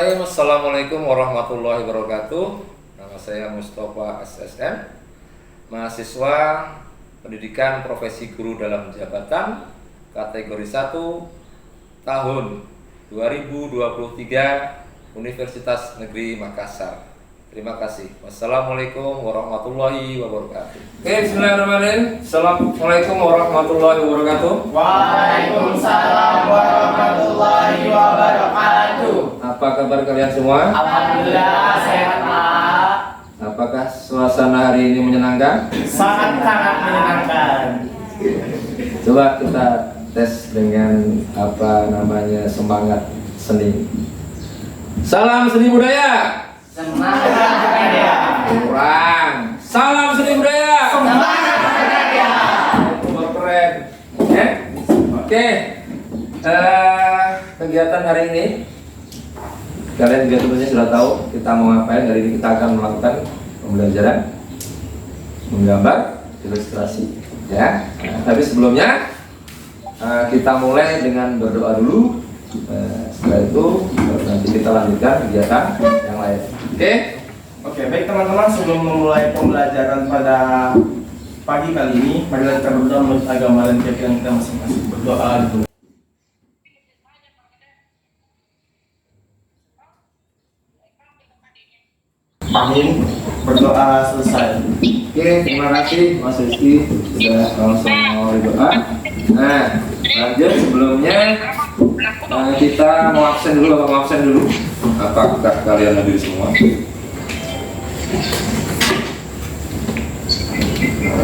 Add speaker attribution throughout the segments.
Speaker 1: Bismillahirrahmanirrahim. Assalamualaikum warahmatullahi wabarakatuh. Nama saya Mustafa SSN, mahasiswa pendidikan profesi guru dalam jabatan kategori 1 tahun 2023 Universitas Negeri Makassar. Terima kasih. Wassalamualaikum warahmatullahi wabarakatuh. Bismillahirrahmanirrahim. Assalamualaikum warahmatullahi wabarakatuh.
Speaker 2: Waalaikumsalam warahmatullahi wabarakatuh.
Speaker 1: Apa kabar kalian semua?
Speaker 2: Alhamdulillah sehat Pak.
Speaker 1: Apakah suasana hari ini menyenangkan?
Speaker 2: Sangat-sangat menyenangkan.
Speaker 1: Coba kita tes dengan semangat seni. Salam seni budaya.
Speaker 2: Semangat karya.
Speaker 1: Kurang. Salam seni budaya.
Speaker 2: Semangat karya.
Speaker 1: Super keren. Oke. Kegiatan hari ini kalian juga tentunya sudah tahu kita mau ngapain. Hari ini kita akan melakukan pembelajaran menggambar ilustrasi, ya. Tapi sebelumnya kita mulai dengan berdoa dulu. Setelah itu nanti kita lanjutkan kegiatan yang lain. Oke,
Speaker 3: baik teman-teman, sebelum memulai pembelajaran pada pagi kali ini, marilah kita berdoa menurut agama dan keyakinan kita masing-masing. Berdoa dulu. Amin. Berdoa selesai.
Speaker 1: Oke, terima kasih Mas Rizky sudah langsung mau berdoa. Nah, lanjut sebelumnya kita mau absen dulu. Apakah kalian hadir semua?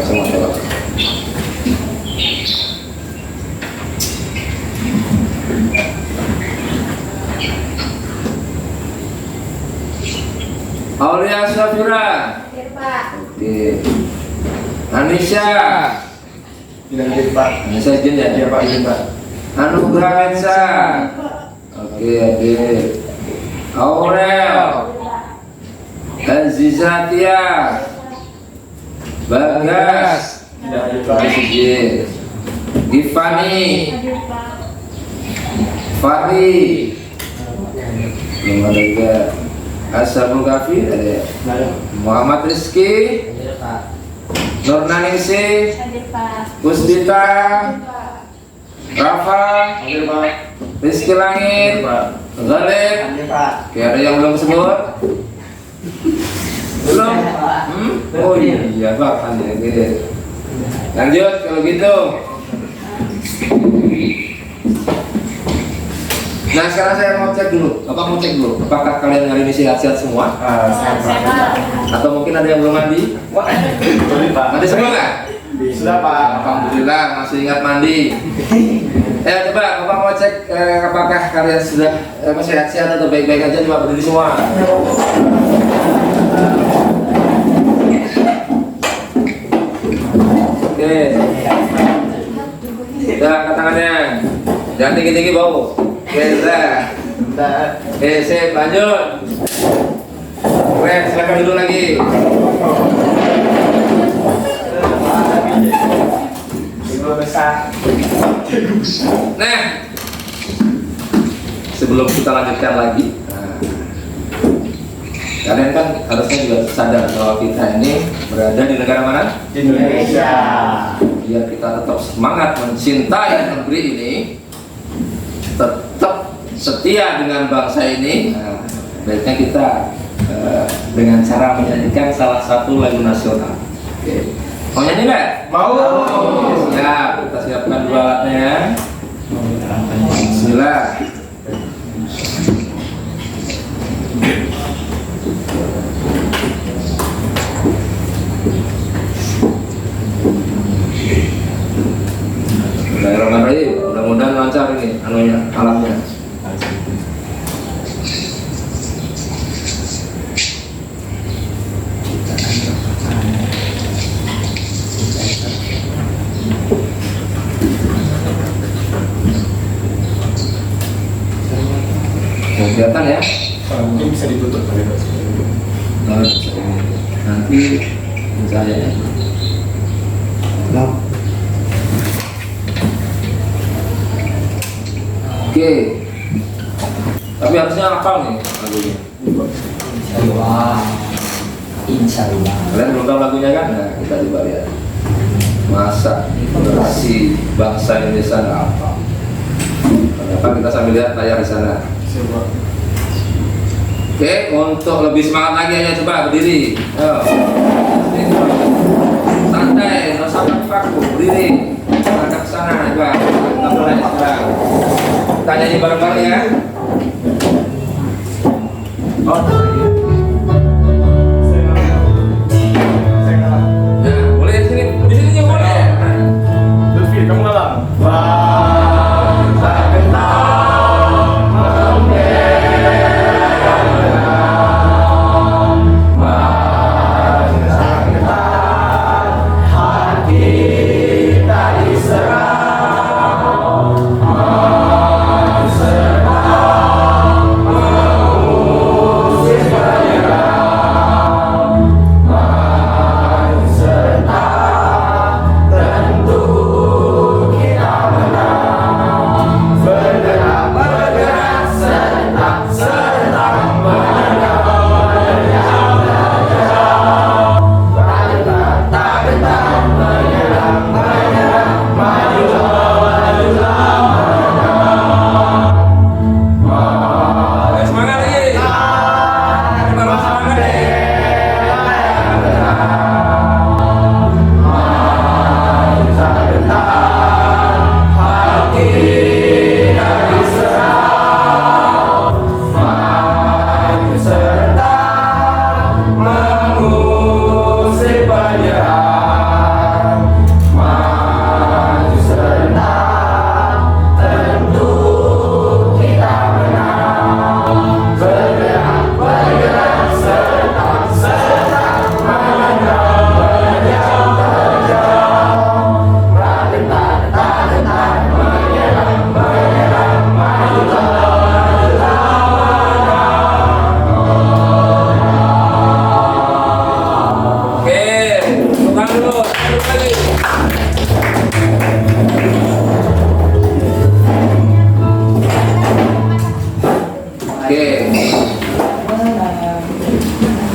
Speaker 1: Semua jawab. Aulia Syafira. Oke. Anisha.
Speaker 3: Tidak hadir Pak.
Speaker 1: Anisha izin ya?
Speaker 3: Ya Pak, izin Pak.
Speaker 1: Anugrah Ensa. Oke. Aurel. Azizatia. Bagas.
Speaker 3: Tidak hadir Pak.
Speaker 1: Gifani. Fahri. Belum ada juga. Ashabul Kafi ada ya? Muhammad Rizky. Nurnaningsi. Pusdita. Rafa.
Speaker 3: Hadir Pak.
Speaker 1: Rizky Langit. Galib.
Speaker 3: Hadir Pak.
Speaker 1: Oke, ada yang belum sebut? Belum? Oh iya Pak, hadir. Lanjut kalau gitu. Nah, sekarang saya mau cek dulu. Apakah kalian hari ini sehat-sehat semua?
Speaker 3: Sehat Pak.
Speaker 1: Atau mungkin ada yang belum mandi?
Speaker 3: Boleh Pak.
Speaker 1: Mandi semua nggak?
Speaker 3: Sudah Pak.
Speaker 1: Alhamdulillah masih ingat mandi. Coba Bapak mau cek apakah kalian sudah sehat-sehat atau baik-baik aja. Coba berdiri semua. Oke. Udah angkat tangannya. Jangan tinggi-tinggi bau. Oke, udah. Sip, lanjut. Keren, silakan dulu lagi. Nah, sebelum kita lanjutkan lagi, kalian kan harusnya juga sadar bahwa kita ini berada di negara mana?
Speaker 3: Indonesia.
Speaker 1: Biar kita tetap semangat mencintai negeri ini, tetap setia dengan bangsa ini. Baiknya kita dengan cara menyanyikan salah satu lagu nasional. Oke. Mau nyanyi nggak?
Speaker 3: Mau.
Speaker 1: Siap, kita siapkan dua alatnya. Bismillah. Bismillahirrahmanirrahim. Mudah-mudahan lancar ini alatnya. Kelihatan ya?
Speaker 3: Mungkin bisa ditutup kali Pak.
Speaker 1: Nanti saya ya. Oke. Tapi harusnya hafal nih lagunya.
Speaker 2: Insya Allah.
Speaker 1: Kalian belum tahu lagunya kan? Nah, kita coba lihat. Masa generasi bangsa Indonesia nggak hafal? Kenapa kita sambil lihat layar di sana? Oke, untuk lebih semangat lagi aja coba berdiri. Ayo. Santai, nggak usah kaku, berdiri. Kita ke sana, coba. Kita mulai sekarang. Kita nyanyi bareng-bareng ya.
Speaker 3: Oh,
Speaker 1: Nah, boleh di sini juga boleh. Nah.
Speaker 3: Lutfi, kamu ngalang.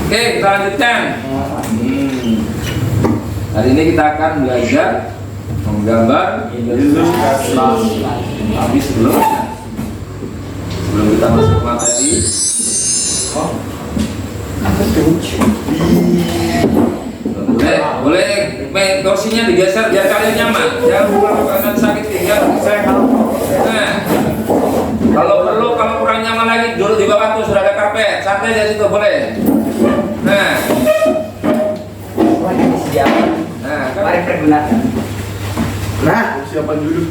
Speaker 1: Oke, kita lanjutkan. Hari ini kita akan belajar menggambar ilustrasi. Habis sebelum kita masuk ke materi. Boleh kursinya digeser biar kalian nyaman. Jangan bukan sakit tinggal. Nah, kalau perlu, kalau kurang nyaman lagi duduk di bawah tuh sudah ada karpet, santai aja situ boleh. Nah, kan
Speaker 2: Mari pergunakan.
Speaker 3: Nah, siapa dulu?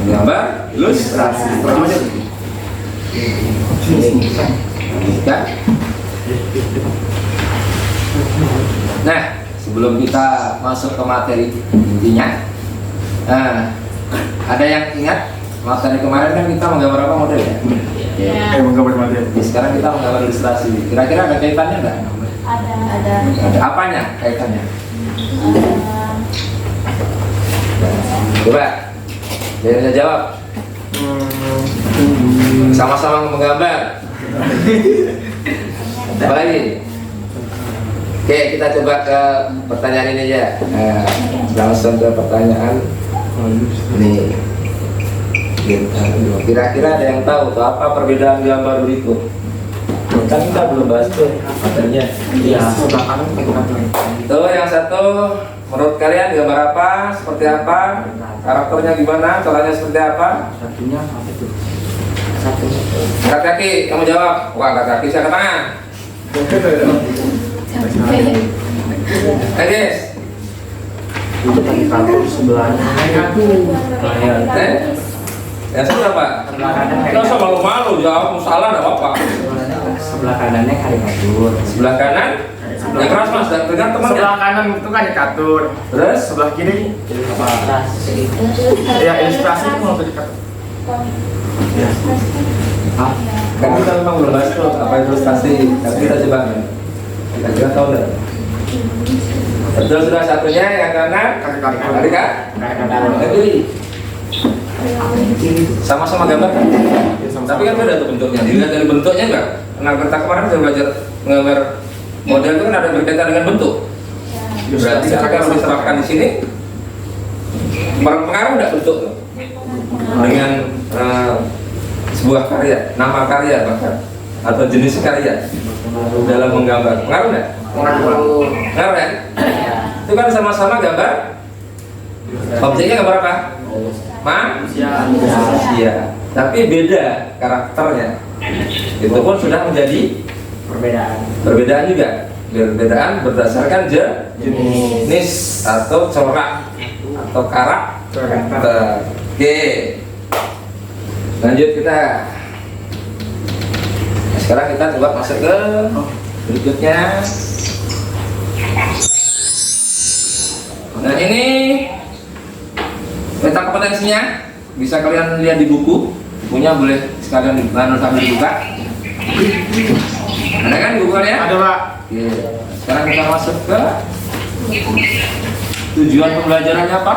Speaker 1: gambar ilustrasi. Nah, sebelum kita masuk ke materi intinya, ada yang ingat materi kemarin kan kita menggambar apa model ya?
Speaker 3: Menggambar materi.
Speaker 1: Sekarang kita menggambar ilustrasi. Kira-kira ada kaitannya nggak?
Speaker 4: Ada.
Speaker 1: Ada apanya kaitannya? Coba, jangan bisa jawab. Sama-sama menggambar. Apa lagi? Oke, kita coba ke pertanyaan ini aja. Langsung ke pertanyaan ini. Kira-kira ada yang tahu tuh apa perbedaan gambar berikut? Kan kita belum bahas tuh materinya.
Speaker 2: Iya, sebelah kanan pegang.
Speaker 1: Tuh yang satu, menurut kalian gambar apa? Seperti apa? Karakternya gimana? Caranya seperti apa?
Speaker 2: Satunya apa tuh? Satu.
Speaker 1: Angkat kaki, kamu jawab. Wah, angkat kaki, saya ke tangan. Guys.
Speaker 2: Itu tadi kantor sebelahnya.
Speaker 1: Ya sudah Pak. Kita usah malu-malu, jawab salah enggak apa-apa.
Speaker 2: Sebelah kanannya karikatur.
Speaker 1: Sebelah kanan, yang keras Mas, dan dengan temannya.
Speaker 3: Sebelah kanan itu kan karikatur.
Speaker 1: Terus
Speaker 3: Sebelah kiri
Speaker 2: Ilustrasi.
Speaker 3: ya ilustrasi itu mau karikatur.
Speaker 1: kan kita memang belum bahas tuh apa ilustrasi. Tapi kita coba. Kita tahu enggak? Betul sudah satunya yang kanan
Speaker 3: Karikatur.
Speaker 1: karikatur. Yang kiri Sama-sama gambar kan? Tapi kan beda tuh bentuknya. Dilihat dari bentuknya enggak? Nah, kita kemarin sudah belajar menggambar model itu kan ada berkaitan dengan bentuk. Berarti ketika harus diterapkan di sini berpengaruh enggak bentuk dengan sebuah karya, nama karya bahkan atau jenis karya dalam menggambar. Pengaruh enggak?
Speaker 2: Pengaruh.
Speaker 1: Pengaruh kan? Itu kan sama-sama gambar. Objeknya gambar apa? Manusia. Tapi beda karakternya. Itu pun sudah menjadi perbedaan juga. Perbedaan berdasarkan jenis atau corak atau karakter. Oke. Lanjut kita. Nah, sekarang kita coba masuk ke berikutnya. Nah, ini peta kompetensinya bisa kalian lihat di buku. Bukunya boleh sekalian dibuka sambil dibuka. Ada kan di buku kalian?
Speaker 3: Ada, Pak.
Speaker 1: Oke. Sekarang kita masuk ke tujuan pembelajarannya apa?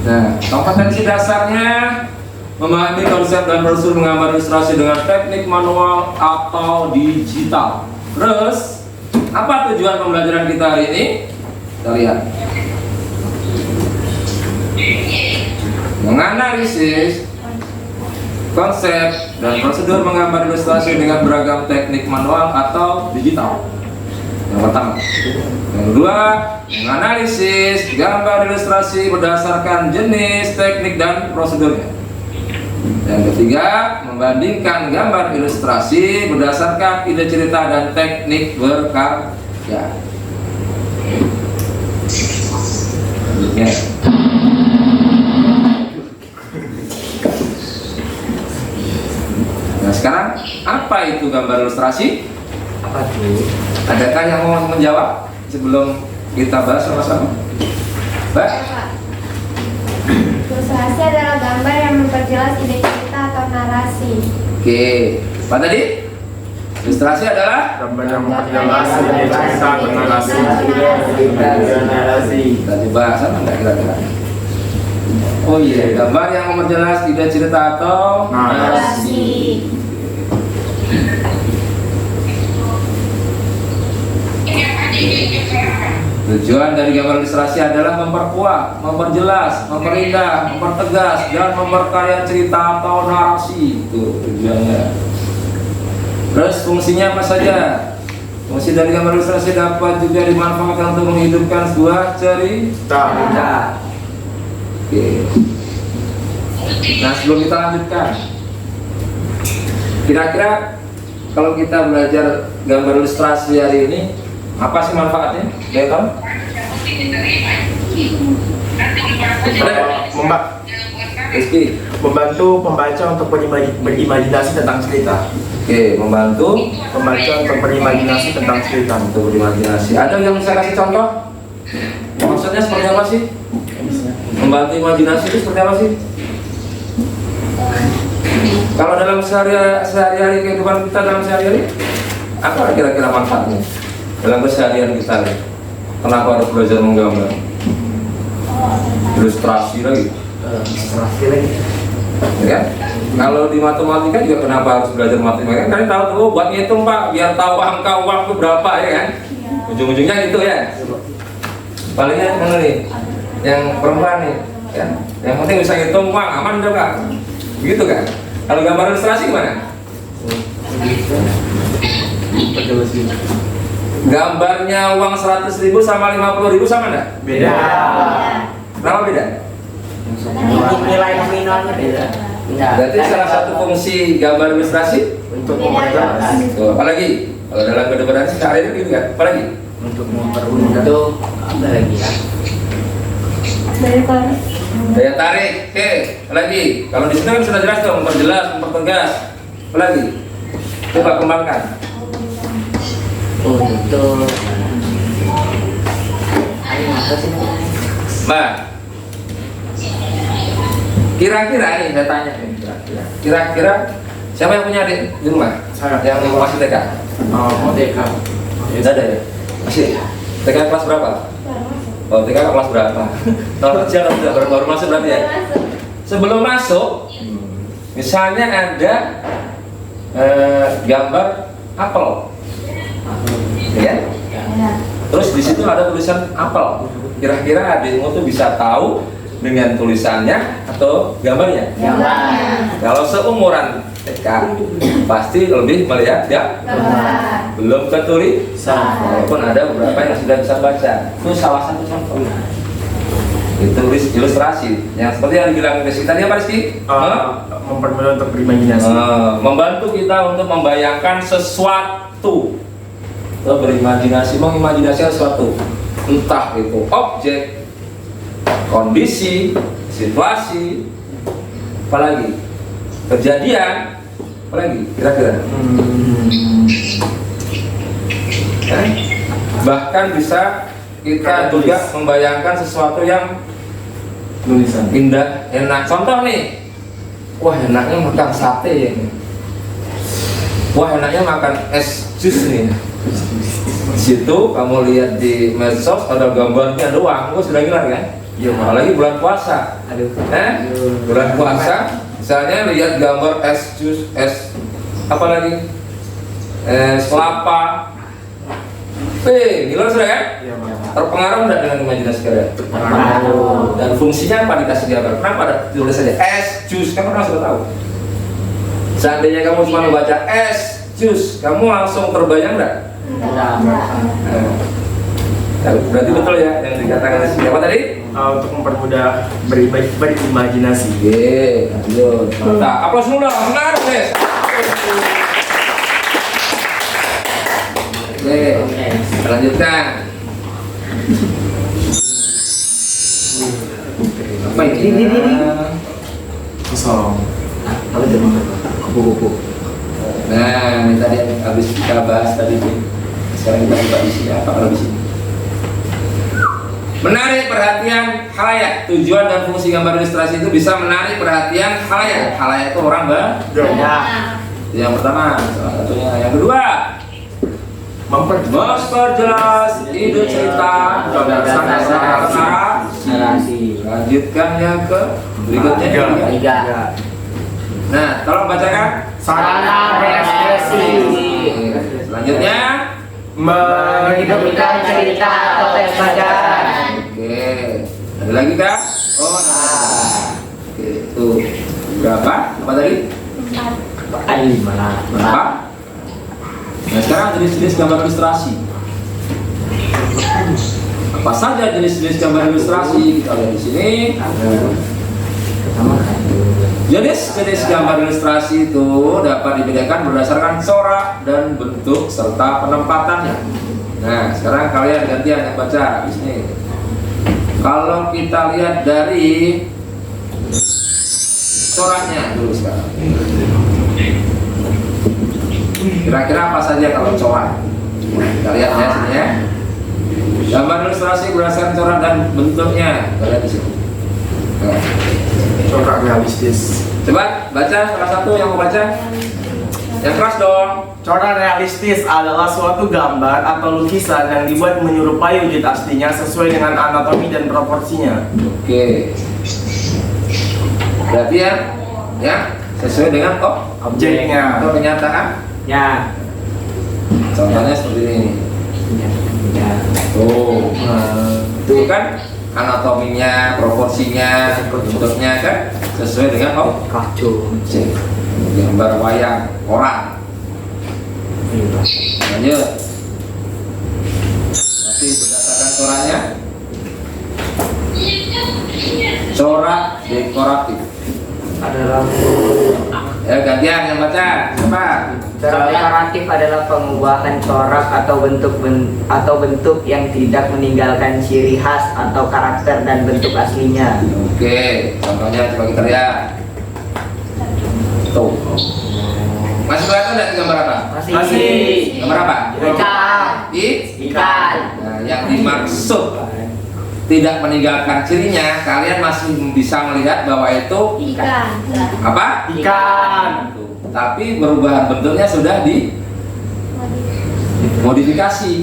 Speaker 1: Nah, kompetensi dasarnya memahami konsep dan prosedur menggambar ilustrasi dengan teknik manual atau digital. Terus, apa tujuan pembelajaran kita hari ini? Kita lihat. Menganalisis konsep dan prosedur menggambar ilustrasi dengan beragam teknik manual atau digital. Yang pertama. Yang kedua, menganalisis gambar ilustrasi berdasarkan jenis, teknik, dan prosedurnya. Yang ketiga, membandingkan gambar ilustrasi berdasarkan ide cerita dan teknik berkarya. Nah, sekarang apa itu gambar ilustrasi?
Speaker 2: Apa tuh?
Speaker 1: Adakah yang mau menjawab sebelum kita bahas sama-sama? Mbak?
Speaker 4: Ilustrasi adalah gambar yang memperjelas ide cerita atau narasi.
Speaker 1: Oke, apa tadi? Ilustrasi adalah
Speaker 3: Gambar yang memperjelas ide cerita atau narasi.
Speaker 1: kita coba sama nggak kira-kira? Oh iya, gambar yang memperjelas ide cerita atau narasi. Tujuan dari gambar ilustrasi adalah memperkuat, memperjelas, memperindah, mempertegas, dan memperkaya cerita atau narasi. Itu tujuannya. Terus fungsinya apa saja? Fungsi dari gambar ilustrasi dapat juga dimanfaatkan untuk menghidupkan sebuah cerita. Oke. Nah, sebelum kita lanjutkan, kira-kira kalau kita belajar gambar ilustrasi hari ini, apa sih manfaatnya? Beton?
Speaker 3: Membantu pembaca untuk berimajinasi tentang cerita.
Speaker 1: Oke, membantu
Speaker 3: Pembaca untuk berimajinasi tentang cerita.
Speaker 1: untuk berimajinasi. Ada yang bisa kasih contoh? Maksudnya seperti apa sih? Membantu imajinasi itu seperti apa sih? Kalau dalam sehari-hari kehidupan kita dalam sehari-hari, apa kira-kira manfaatnya dalam keseharian kita? Kenapa harus belajar menggambar? Ilustrasi lagi,
Speaker 2: Ilustrasi lagi.
Speaker 1: ya kan? Kalau di matematika juga kenapa harus belajar matematika? Kalian tahu tuh, buat ngitung Pak, biar tahu angka uang itu berapa ya kan? Ujung-ujungnya gitu ya. Palingnya mana nih? Yang perempuan nih, ya. Yang penting bisa ngitung uang, aman udah Pak. Begitu kan? Kalau gambar ilustrasi gimana? Gambarnya uang 100.000 sama 50.000 sama enggak?
Speaker 3: Beda.
Speaker 1: Kenapa beda?
Speaker 2: Nilai nominalnya beda.
Speaker 1: Berarti salah satu fungsi gambar ilustrasi
Speaker 3: Untuk memperjelas.
Speaker 1: tuh, apalagi kalau dalam kehidupan sehari-hari gitu kan? Apalagi?
Speaker 2: Untuk mempermudah apa lagi ya?
Speaker 1: Daya tarik. Oke, apalagi? Kalau di sini kan sudah jelas tuh, memperjelas, mempertegas. Apalagi? Coba kembangkan.
Speaker 2: Untuk apa sih?
Speaker 1: Mbak, kira-kira nih saya tanya nih, kira-kira Siapa yang punya adik di rumah?
Speaker 3: Saya.
Speaker 1: Yang masih TK?
Speaker 3: Oh, TK.
Speaker 1: Tidak ada ya? Masih? TK kelas berapa?
Speaker 4: Baru masuk.
Speaker 1: Oh, TK kelas berapa? Tahun kecil atau tidak? Baru masuk berarti ya?
Speaker 4: Baru masuk.
Speaker 1: Sebelum masuk, misalnya ada gambar apel, ya?
Speaker 4: Ya.
Speaker 1: Terus di situ ada tulisan apel. Kira-kira adikmu tuh bisa tahu dengan tulisannya atau gambarnya?
Speaker 4: Gambar.
Speaker 1: Kalau seumuran TK, pasti lebih melihat ya?
Speaker 4: Gambar.
Speaker 1: Belum ketulisan, walaupun ada beberapa yang sudah bisa baca. Itu salah satu contoh. Itu ilustrasi yang seperti yang dibilang Rizky tadi apa Rizky?
Speaker 3: Mempermudah untuk berimajinasi.
Speaker 1: Membantu kita untuk membayangkan sesuatu atau berimajinasi, mengimajinasi sesuatu, entah itu objek, kondisi, situasi, apalagi kejadian, apalagi kira-kira. Bahkan bisa kita juga membayangkan sesuatu yang
Speaker 3: Tulisan.
Speaker 1: indah, enak. Contoh nih, wah enaknya makan sate ya. Wah enaknya makan es jus nih. Situ kamu lihat di medsos ada gambarnya doang, kamu sudah ngilang kan?
Speaker 3: Iya, Pak.
Speaker 1: Apalagi bulan puasa.
Speaker 2: Aduh.
Speaker 1: Bulan puasa, misalnya lihat gambar es jus, es apa lagi? Es kelapa. Ngilang sudah kan?
Speaker 3: Iya, Pak.
Speaker 1: Terpengaruh nggak dengan imajinasi kalian?
Speaker 2: Terpengaruh.
Speaker 1: Dan fungsinya apa dikasih gambar? Kenapa ada tulis saja es jus? Kan orang sudah tahu. Seandainya kamu cuma membaca es jus, kamu langsung terbayang nggak?
Speaker 4: Enggak.
Speaker 1: Berarti betul ya yang dikatakan siapa tadi?
Speaker 3: Untuk mempermudah berimajinasi.
Speaker 1: Oke, lanjut. Mantap. Aplaus dulu dong, semangat guys. Oke, lanjutkan. Apa ini?
Speaker 3: Kosong.
Speaker 2: Apa itu? Kupu-kupu.
Speaker 1: Nah, ini tadi yang habis kita bahas tadi. Sekarang kita coba di sini apa kalau di sini? Menarik perhatian khalayak. Tujuan dan fungsi gambar ilustrasi itu bisa menarik perhatian khalayak. Khalayak itu orang yang pertama, salah satunya. Yang kedua, memperjelas ide cerita berdasarkan narasi. Lanjutkan yang ke berikutnya.
Speaker 2: Tiga.
Speaker 1: Nah, tolong bacakan.
Speaker 3: Sarana berekspresi.
Speaker 1: Selanjutnya,
Speaker 2: Menghidupkan cerita atau teks bacaan.
Speaker 1: oke. Ada lagi kah? Oh, nah. Oke, itu berapa? Apa tadi?
Speaker 4: 4.
Speaker 2: Lima.
Speaker 1: Berapa? Nah, sekarang jenis-jenis gambar ilustrasi. Apa saja jenis-jenis gambar ilustrasi? Kita lihat di sini. Jenis-jenis gambar ilustrasi itu dapat dibedakan berdasarkan corak dan bentuk serta penempatannya. Nah, sekarang kalian gantian yang baca di sini. Kalau kita lihat dari coraknya dulu sekarang. Kira-kira apa saja kalau corak? Kita lihat ya sini ya. Gambar ilustrasi berdasarkan corak dan bentuknya. Kita lihat di sini. Nah.
Speaker 3: Corak realistis.
Speaker 1: Coba baca salah satu yang mau baca. Yang keras dong.
Speaker 3: Corak realistis adalah suatu gambar atau lukisan yang dibuat menyerupai wujud aslinya sesuai dengan anatomi dan proporsinya.
Speaker 1: Oke. Berarti ya sesuai dengan
Speaker 3: Objeknya.
Speaker 1: atau kenyataan.
Speaker 2: Ya.
Speaker 1: Contohnya seperti ini.
Speaker 2: Ya.
Speaker 1: Tuh, itu kan anatominya, proporsinya, bentuknya kan sesuai dengan objek. Gambar wayang orang. Lanjut. Masih berdasarkan coraknya. Corak dekoratif.
Speaker 2: Ada lampu.
Speaker 1: Ya gantian yang baca. Siapa?
Speaker 2: Corak dekoratif adalah pengubahan corak atau bentuk yang tidak meninggalkan ciri khas atau karakter dan bentuk aslinya.
Speaker 1: Oke, contohnya coba kita lihat. Tuh. Masih kelihatan nggak gambar apa?
Speaker 2: Masih.
Speaker 1: Gambar apa?
Speaker 2: Ikan. Ikan.
Speaker 1: Nah, yang dimaksud tidak meninggalkan cirinya, kalian masih bisa melihat bahwa itu
Speaker 4: Ikan.
Speaker 1: apa?
Speaker 3: Ikan.
Speaker 1: Tuh. tapi perubahan bentuknya sudah dimodifikasi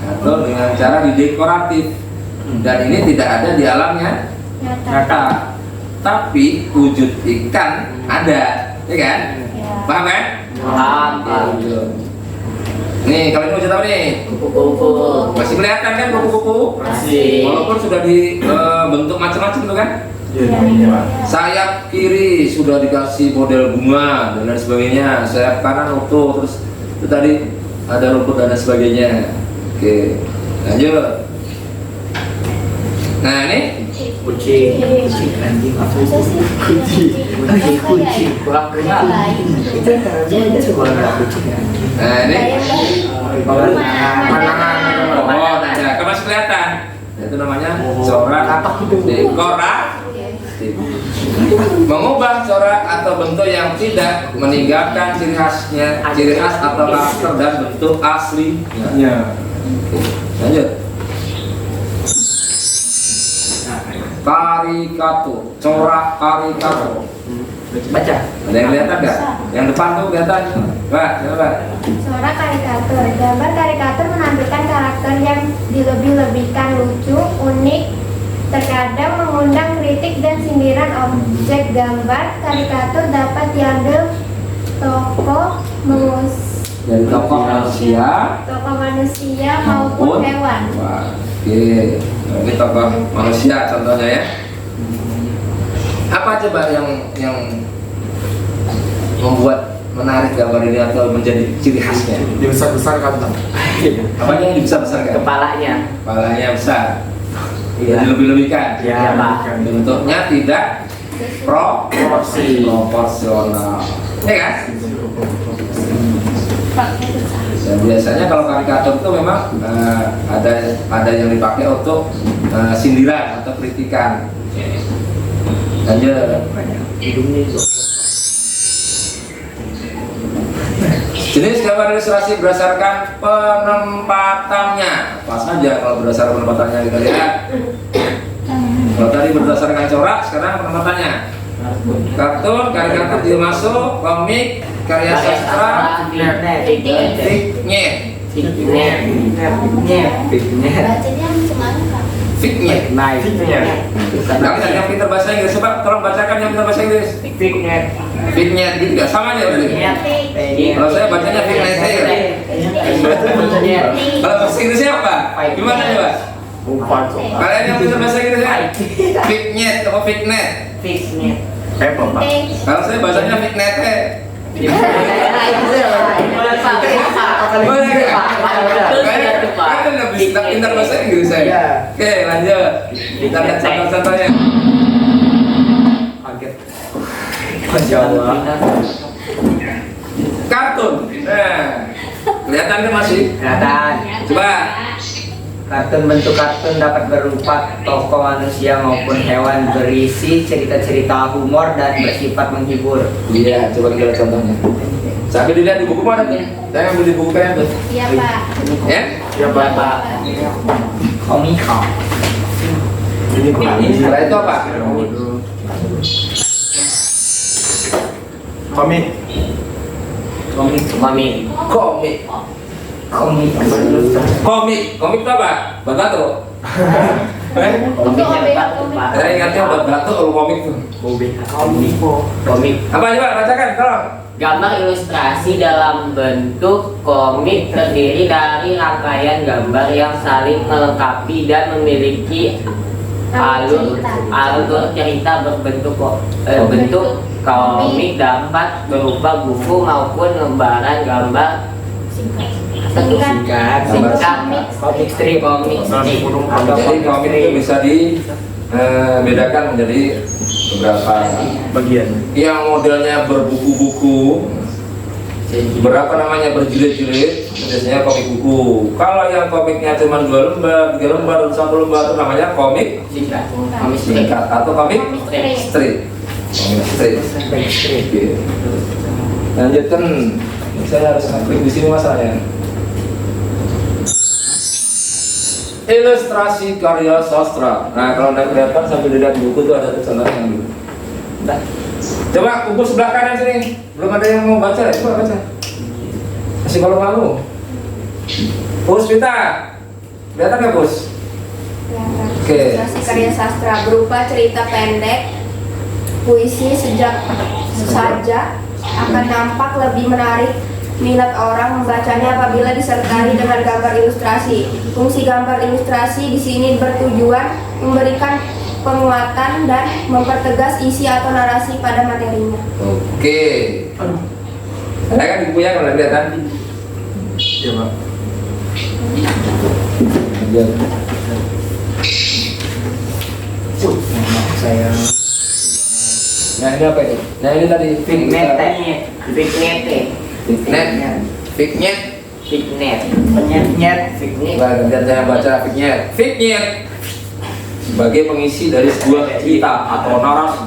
Speaker 1: atau dengan cara didekoratif, dan ini tidak ada di alamnya nyata, tapi wujud ikan ada, ya kan? Paham kan?
Speaker 2: Paham.
Speaker 1: Nih, kalau ini wujud apa nih?
Speaker 2: Kupu-kupu.
Speaker 1: Masih kelihatan kan kupu-kupu?
Speaker 2: Masih.
Speaker 1: Walaupun sudah dibentuk macam-macam tuh kan?
Speaker 3: Iya, Pak.
Speaker 1: Sayap kiri sudah dikasih model bunga dan lain sebagainya. Sayap kanan utuh, terus itu tadi ada rumput dan lain sebagainya. Oke, lanjut. Nah ini
Speaker 2: Kucing. Kucing anjing apa
Speaker 4: Masa sih?
Speaker 2: kucing kurang kenal. Itu aja sekolah kucing.
Speaker 1: Nah ini
Speaker 2: Panangan.
Speaker 1: oh, nah, kan masih kelihatan. Itu namanya corak dekoratif. Mengubah corak atau bentuk yang tidak meninggalkan ciri khas atau karakter dan bentuk asli.
Speaker 3: Iya.
Speaker 1: Lanjut. Karikatur, corak karikatur.
Speaker 2: Baca.
Speaker 1: Ada yang kelihatan nggak? Yang depan tuh kelihatan. Coba, coba.
Speaker 4: Corak karikatur. Gambar karikatur menampilkan karakter yang dilebih-lebihkan, lucu, unik, terkadang mengundang kritik dan sindiran. Objek gambar karikatur dapat diambil tokoh
Speaker 1: Dari tokoh
Speaker 4: manusia maupun hewan.
Speaker 1: Wah, oke. Ini tokoh manusia contohnya ya. Apa coba yang membuat menarik gambar ini atau menjadi ciri khasnya?
Speaker 3: Dibesar-besar kan?
Speaker 1: Apa yang dibesar-besarkan?
Speaker 2: Kepalanya.
Speaker 1: Kepalanya besar.
Speaker 2: Iya.
Speaker 1: Dilebih-lebihkan.
Speaker 2: Iya, Pak.
Speaker 1: Bentuknya tidak proporsional. Ya kan? Dan biasanya kalau karikatur itu memang ada yang dipakai untuk sindiran atau kritikan. Lanjut.
Speaker 2: Hidungnya juga.
Speaker 1: Jenis gambar ilustrasi berdasarkan penempatannya. Apa saja kalau berdasarkan penempatannya kita lihat. Kalau tadi berdasarkan corak, sekarang penempatannya. Kartun, karikatur juga masuk, komik, karya sastra, fiknya.
Speaker 4: Bacanya gimana, Kak?
Speaker 1: Fiknya.
Speaker 2: Nah, itu ya.
Speaker 1: Yang pintar bahasa Inggris, coba tolong bacakan yang pintar bahasa Inggris. Fiknya, gitu nggak sama aja berarti. Kalau saya bacanya fiknet. Kalau bahasa Inggrisnya apa? Gimana coba? Kalian yang pintar bahasa Inggrisnya? Fiknet apa fiknet? Kalau saya bacanya fiknet. Kalian lebih pintar bahasa Inggris saya. Oke, lanjut. Kita lihat contoh-contohnya. Kartun. Nah, kelihatan kan masih?
Speaker 2: Kelihatan.
Speaker 1: Coba.
Speaker 2: Bentuk kartun dapat berupa tokoh manusia maupun hewan, berisi cerita-cerita humor dan bersifat menghibur.
Speaker 1: Iya, coba kita lihat contohnya. Sampai dilihat di buku mana tuh? Saya ambil di buku kalian tuh.
Speaker 4: Iya, Pak.
Speaker 1: Ya?
Speaker 2: Ya Bapak. Komika.
Speaker 1: Setelah itu apa?
Speaker 3: Komik.
Speaker 1: Komik itu apa? Batu. Saya ingatnya buat batu kalau komik tuh.
Speaker 2: Komik.
Speaker 1: Apa coba bacakan, tolong.
Speaker 5: Gambar ilustrasi dalam bentuk komik terdiri dari rangkaian gambar yang saling melengkapi dan memiliki alur cerita berbentuk bentuk komik dapat berupa buku maupun lembaran gambar
Speaker 4: Singkat.
Speaker 2: Komik strip.
Speaker 1: Jadi komik itu bisa dibedakan menjadi beberapa
Speaker 3: Bagian.
Speaker 1: yang modelnya berbuku-buku, berapa namanya berjilid-jilid, biasanya komik buku. Kalau yang komiknya cuma 2 lembar, 3 lembar, 1 lembar itu namanya komik singkat atau komik strip. Komik strip. Oke. Lanjutkan. Saya harus klik di sini masalahnya. Ilustrasi karya sastra. Nah, kalau Anda kelihatan sambil dilihat buku itu ada tulisannya dulu. Coba kumpul sebelah kanan sini. Belum ada yang mau baca, coba baca. Masih malu-malu. Puspita, kelihatan nggak Pus? Oke.
Speaker 4: Ilustrasi karya sastra berupa cerita pendek, puisi sejak saja akan nampak lebih menarik minat orang membacanya apabila disertai dengan gambar ilustrasi. Fungsi gambar ilustrasi di sini bertujuan memberikan penguatan dan mempertegas isi atau narasi pada materinya.
Speaker 1: Oke. Ada kan bukunya kalau kelihatan?
Speaker 3: Iya, Pak.
Speaker 2: Saya
Speaker 1: Nah ini apa ini? Nah ini tadi
Speaker 2: Fignet, Fignet,
Speaker 1: Fignet.
Speaker 2: Fignet, penyet, Fignet.
Speaker 1: Dan saya baca Fignet sebagai pengisi dari sebuah cerita atau narasi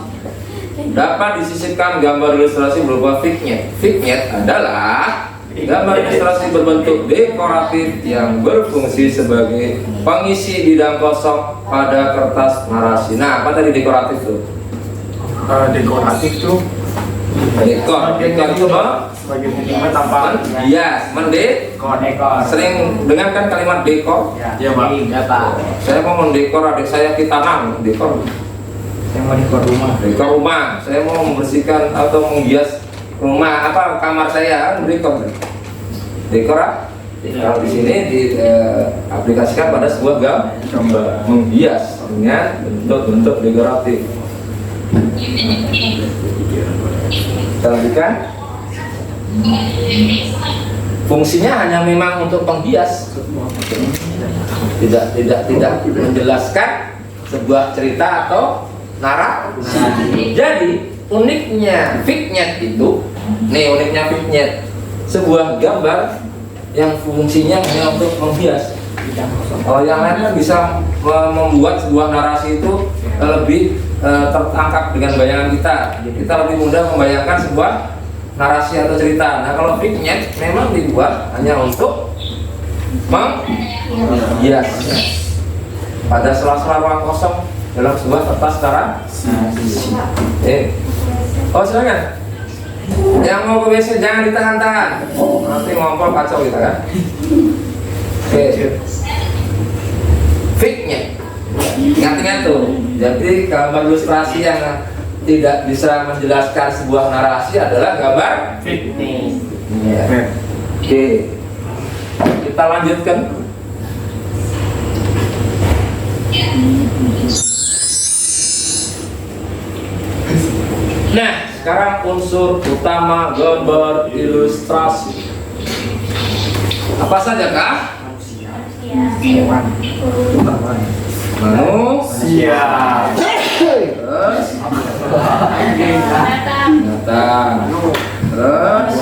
Speaker 1: dapat disisipkan gambar ilustrasi berupa Fignet. Fignet adalah gambar ilustrasi berbentuk dekoratif yang berfungsi sebagai pengisi bidang kosong pada kertas narasi. Nah, apa tadi dekoratif tuh?
Speaker 3: Dekoratif tuh
Speaker 1: Dekor itu
Speaker 3: sebagai minimal tambahan
Speaker 1: menghias,
Speaker 2: Dekor.
Speaker 1: sering dengarkan kalimat dekor.
Speaker 3: Iya, Pak.
Speaker 2: Apa?
Speaker 1: Saya mau mendekor adik saya di tanam, dekor.
Speaker 2: Saya mau dekor rumah.
Speaker 1: Dekor rumah, saya mau membersihkan atau menghias rumah apa kamar saya, dekor. Dekor. Kalau di sini diaplikasikan pada sebuah gambar menghias dengan bentuk-bentuk dekoratif. Kita lanjutkan. Fungsinya hanya memang untuk penghias, tidak menjelaskan sebuah cerita atau narasi. Jadi uniknya Fignet itu, uniknya Fignet, sebuah gambar yang fungsinya hanya untuk menghias. Kalau yang lain kan bisa membuat sebuah narasi itu lebih tertangkap dengan bayangan kita. Kita lebih mudah membayangkan sebuah narasi atau cerita. Nah kalau Fignet memang dibuat hanya untuk menghias pada sela-sela ruang kosong dalam sebuah kertas narasi. Oh silakan. Yang mau ke WC jangan ditahan-tahan. Nanti ngompol kacau kita kan. Oke. Fignet. Ingat-ingat tuh. Jadi gambar ilustrasi yang tidak bisa menjelaskan sebuah narasi adalah gambar
Speaker 2: Fignet.
Speaker 1: ya. Oke. Kita lanjutkan. Nah, sekarang unsur utama gambar ilustrasi. Apa saja kah?
Speaker 3: Manusia.
Speaker 1: Terus binatang. Terus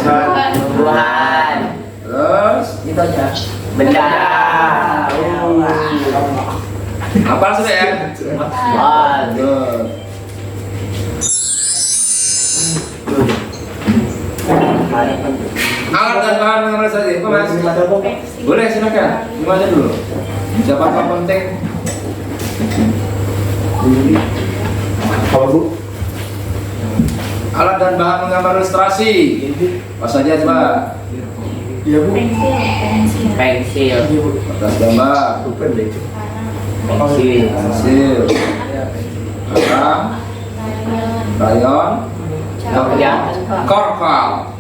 Speaker 2: Tuhan.
Speaker 1: terus
Speaker 2: Itu aja. Benda.
Speaker 1: apa sudah ya? Good. Alat dan bahan mengambil saja, Pak Mas. Boleh silakan. Gimana dulu? Siapa yang penting?
Speaker 3: Kalau Bu,
Speaker 1: Alat dan bahan menggambar ilustrasi. Apa saja coba?
Speaker 3: iya Bu.
Speaker 2: Pensil.
Speaker 1: Kertas gambar,
Speaker 2: Pensil.
Speaker 1: pensil, kertas, krayon, korkal,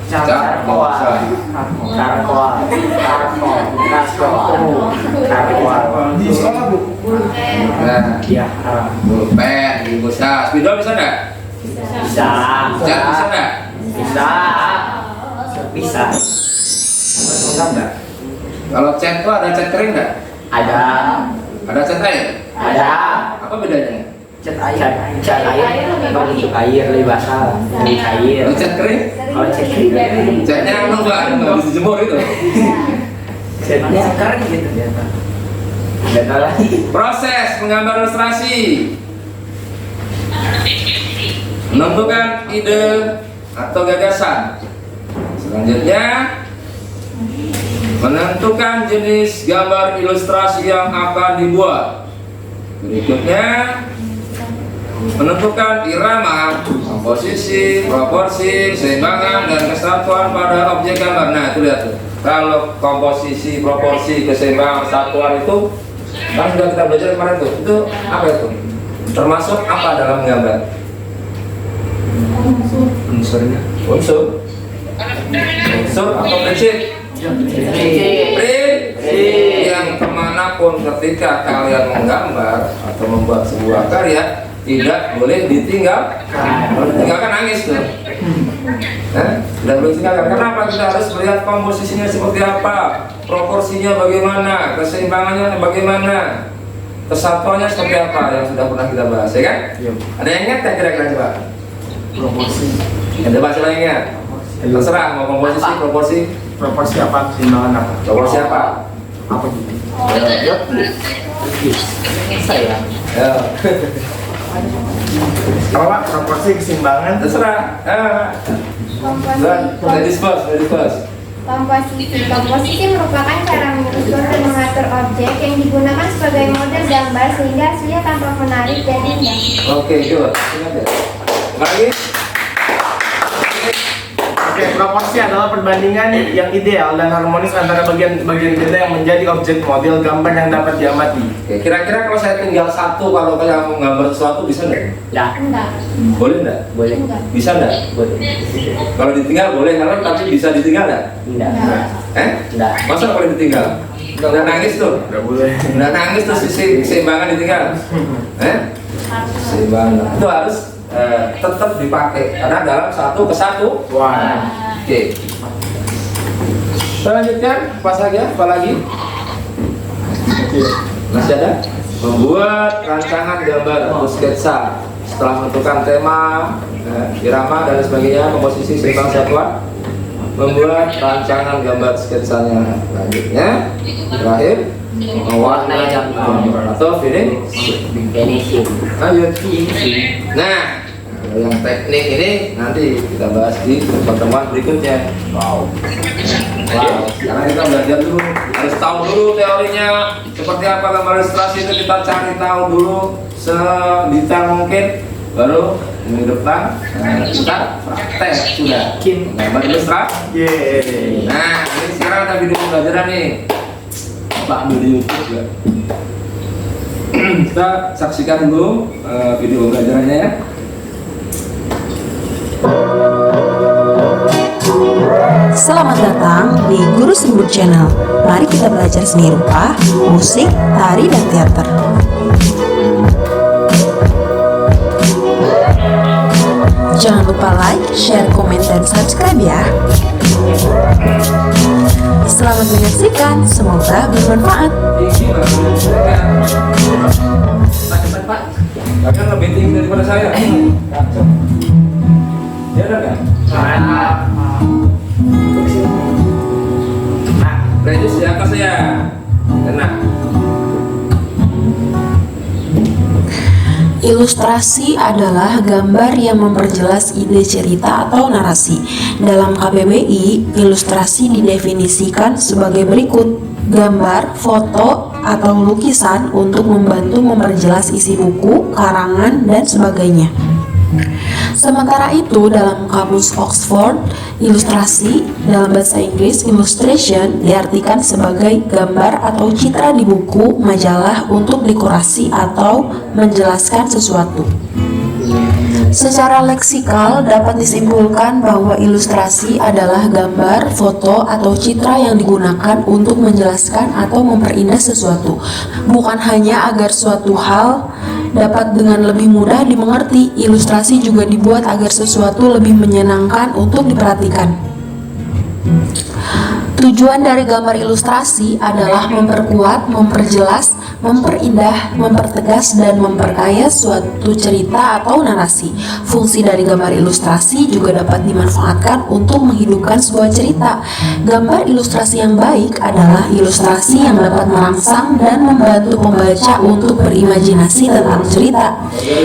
Speaker 2: Charcoal.
Speaker 3: Di sekolah Bu.
Speaker 1: nah,
Speaker 2: Ya.
Speaker 1: pulpen, bisa, spidol bisa nggak?
Speaker 2: Bisa.
Speaker 1: Cat bisa nggak?
Speaker 2: Bisa. Bisa.
Speaker 1: Bisa nggak? Kalau cat itu ada cat kering nggak?
Speaker 2: Ada.
Speaker 1: Ada cat air?
Speaker 2: Ada.
Speaker 1: Apa bedanya?
Speaker 2: Cat air. Cat air. Bentuk air lebih basah. Lebih cair.
Speaker 1: Kalau cat kering?
Speaker 2: Kalau cat kering.
Speaker 1: Catnya nggak bisa dijemur itu.
Speaker 2: Catnya kering gitu. Nggak tahu lagi.
Speaker 1: Proses menggambar ilustrasi. Menentukan ide atau gagasan. Selanjutnya menentukan jenis gambar ilustrasi yang akan dibuat. Berikutnya menentukan irama, komposisi, proporsi, keseimbangan, dan kesatuan pada objek gambar. Nah, itu lihat tuh. Kalau komposisi, proporsi, keseimbangan, kesatuan itu kan sudah kita belajar kemarin tuh. Itu apa itu? Termasuk apa dalam gambar? Unsurnya. Unsur atau prinsip? Prinsip yang kemanapun ketika kalian menggambar atau membuat sebuah karya tidak boleh ditinggalkan. Kalau ditinggalkan nangis tuh. Tidak boleh ditinggalkan. Kenapa? Kita harus melihat komposisinya seperti apa, proporsinya bagaimana, keseimbangannya bagaimana, kesatuannya seperti apa yang sudah pernah kita bahas, ya kan? Ada yang ingat tak kira-kira coba?
Speaker 3: Proporsi.
Speaker 1: Ada bahasa lainnya? Terserah mau komposisi, proporsi.
Speaker 3: Proporsi apa? Keseimbangan apa?
Speaker 1: Proporsi apa?
Speaker 3: Apa gitu?
Speaker 5: Saya.
Speaker 1: Ya.
Speaker 3: Apa Pak? Proporsi keseimbangan.
Speaker 1: Terserah. Ladies first.
Speaker 4: Komposisi merupakan cara menyusun dan mengatur objek yang digunakan sebagai model gambar sehingga hasilnya tampak menarik dan indah.
Speaker 1: Oke, good. Ingat ya. Lagi.
Speaker 3: Oke, proporsi adalah perbandingan yang ideal dan harmonis antara bagian-bagian benda yang menjadi objek model gambar yang dapat diamati.
Speaker 1: Oke, kira-kira kalau saya tinggal satu, kalau kalian mau gambar sesuatu bisa nggak?
Speaker 5: Dah.
Speaker 4: Enggak.
Speaker 1: Boleh nggak?
Speaker 5: Boleh.
Speaker 4: Enggak.
Speaker 1: Bisa nggak?
Speaker 5: Boleh.
Speaker 1: Kalau ditinggal boleh, kalau tapi bisa ditinggal nggak?
Speaker 5: Tidak.
Speaker 1: Tidak. Masa boleh ditinggal? Udah nangis tuh?
Speaker 3: Nggak boleh.
Speaker 1: Udah nangis tuh keseimbangan ditinggal? Keseimbangan itu harus tetap dipakai karena dalam satu kesatu.
Speaker 3: Wah.
Speaker 1: Oke. Kita lanjutkan, pas lagi ya, apa lagi? Masih ada? Membuat rancangan gambar atau sketsa setelah menentukan tema, irama dan sebagainya, komposisi, seimbang, satuan. Membuat rancangan gambar sketsanya. Lanjutnya, terakhir, mewarnai gambar atau finishing. Lanjut. Nah, yang teknik ini nanti kita bahas di pertemuan berikutnya. Wow. Sekarang kita belajar dulu, harus tahu dulu teorinya seperti apa gambar ilustrasi itu, kita cari tahu dulu sedetail mungkin, baru minggu depan kita praktek sudah gambar ilustrasi.
Speaker 3: Yeay.
Speaker 1: Nah, ini sekarang ada video pembelajaran nih. Pak ambil di YouTube ya. Kita saksikan dulu video pembelajarannya ya.
Speaker 6: Selamat datang di Guru Sembut Channel. Mari kita belajar seni rupa, musik, tari, dan teater. Jangan lupa like, share, komen, dan subscribe ya. Selamat menyaksikan, semoga bermanfaat.
Speaker 1: Kalian lebih tinggi daripada saya. Ya ada nggak? Nah, radius di atas ya. Enak.
Speaker 6: Ilustrasi adalah gambar yang memperjelas ide cerita atau narasi. Dalam KBBI, ilustrasi didefinisikan sebagai berikut: gambar, foto, atau lukisan untuk membantu memperjelas isi buku, karangan, dan sebagainya. Sementara itu, dalam kamus Oxford, ilustrasi dalam bahasa Inggris illustration diartikan sebagai gambar atau citra di buku, majalah untuk dekorasi atau menjelaskan sesuatu. Secara leksikal dapat disimpulkan bahwa ilustrasi adalah gambar, foto, atau citra yang digunakan untuk menjelaskan atau memperindah sesuatu, bukan hanya agar suatu hal dapat dengan lebih mudah dimengerti. Ilustrasi juga dibuat agar sesuatu lebih menyenangkan untuk diperhatikan. Tujuan dari gambar ilustrasi adalah memperkuat, memperjelas, memperindah, mempertegas, dan memperkaya suatu cerita atau narasi. Fungsi dari gambar ilustrasi juga dapat dimanfaatkan untuk menghidupkan sebuah cerita. Gambar ilustrasi yang baik adalah ilustrasi yang dapat merangsang dan membantu pembaca untuk berimajinasi tentang cerita.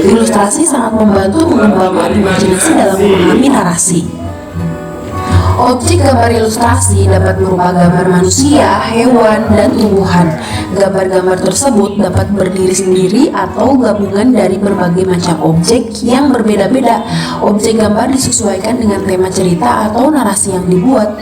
Speaker 6: Ilustrasi sangat membantu mengembangkan imajinasi dalam memahami narasi. Objek gambar ilustrasi dapat berupa gambar manusia, hewan, dan tumbuhan. Gambar-gambar tersebut dapat berdiri sendiri atau gabungan dari berbagai macam objek yang berbeda-beda. Objek gambar disesuaikan dengan tema cerita atau narasi yang dibuat.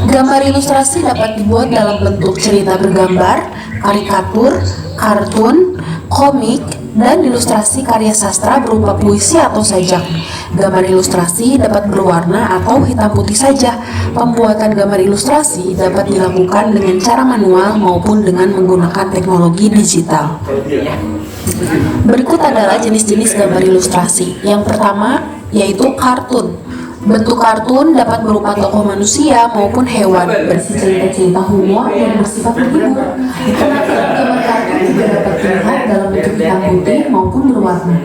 Speaker 6: Gambar ilustrasi dapat dibuat dalam bentuk cerita bergambar, karikatur, kartun, komik, dan ilustrasi karya sastra berupa puisi atau sajak. Gambar ilustrasi dapat berwarna atau hitam putih saja. Pembuatan gambar ilustrasi dapat dilakukan dengan cara manual maupun dengan menggunakan teknologi digital. Berikut adalah jenis-jenis gambar ilustrasi. Yang pertama yaitu kartun. Bentuk kartun dapat berupa tokoh manusia maupun hewan, berisi cerita-cerita humor yang bersifat menghibur. Gambar kartun juga dapat dilihat dalam bentuk hitam putih maupun berwarna.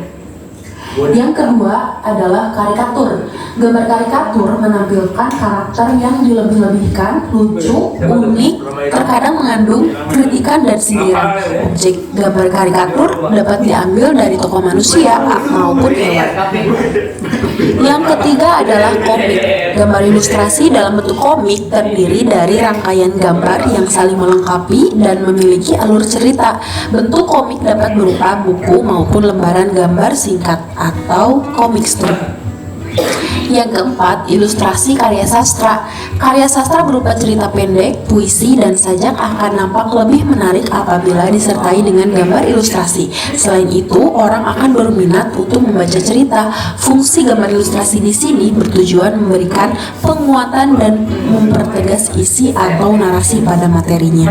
Speaker 6: Yang kedua adalah karikatur. Gambar karikatur menampilkan karakter yang dilebih-lebihkan, lucu, unik, terkadang mengandung kritikan dan sindiran. Objek gambar karikatur dapat diambil dari tokoh manusia maupun hewan. Yang ketiga adalah komik. Gambar ilustrasi dalam bentuk komik terdiri dari rangkaian gambar yang saling melengkapi dan memiliki alur cerita. Bentuk komik dapat berupa buku maupun lembaran gambar singkat atau komik strip. Yang keempat, ilustrasi karya sastra. Karya sastra berupa cerita pendek, puisi, dan sajak akan nampak lebih menarik apabila disertai dengan gambar ilustrasi. Selain itu, orang akan berminat untuk membaca cerita. Fungsi gambar ilustrasi di sini bertujuan memberikan penguatan dan mempertegas isi atau narasi pada materinya.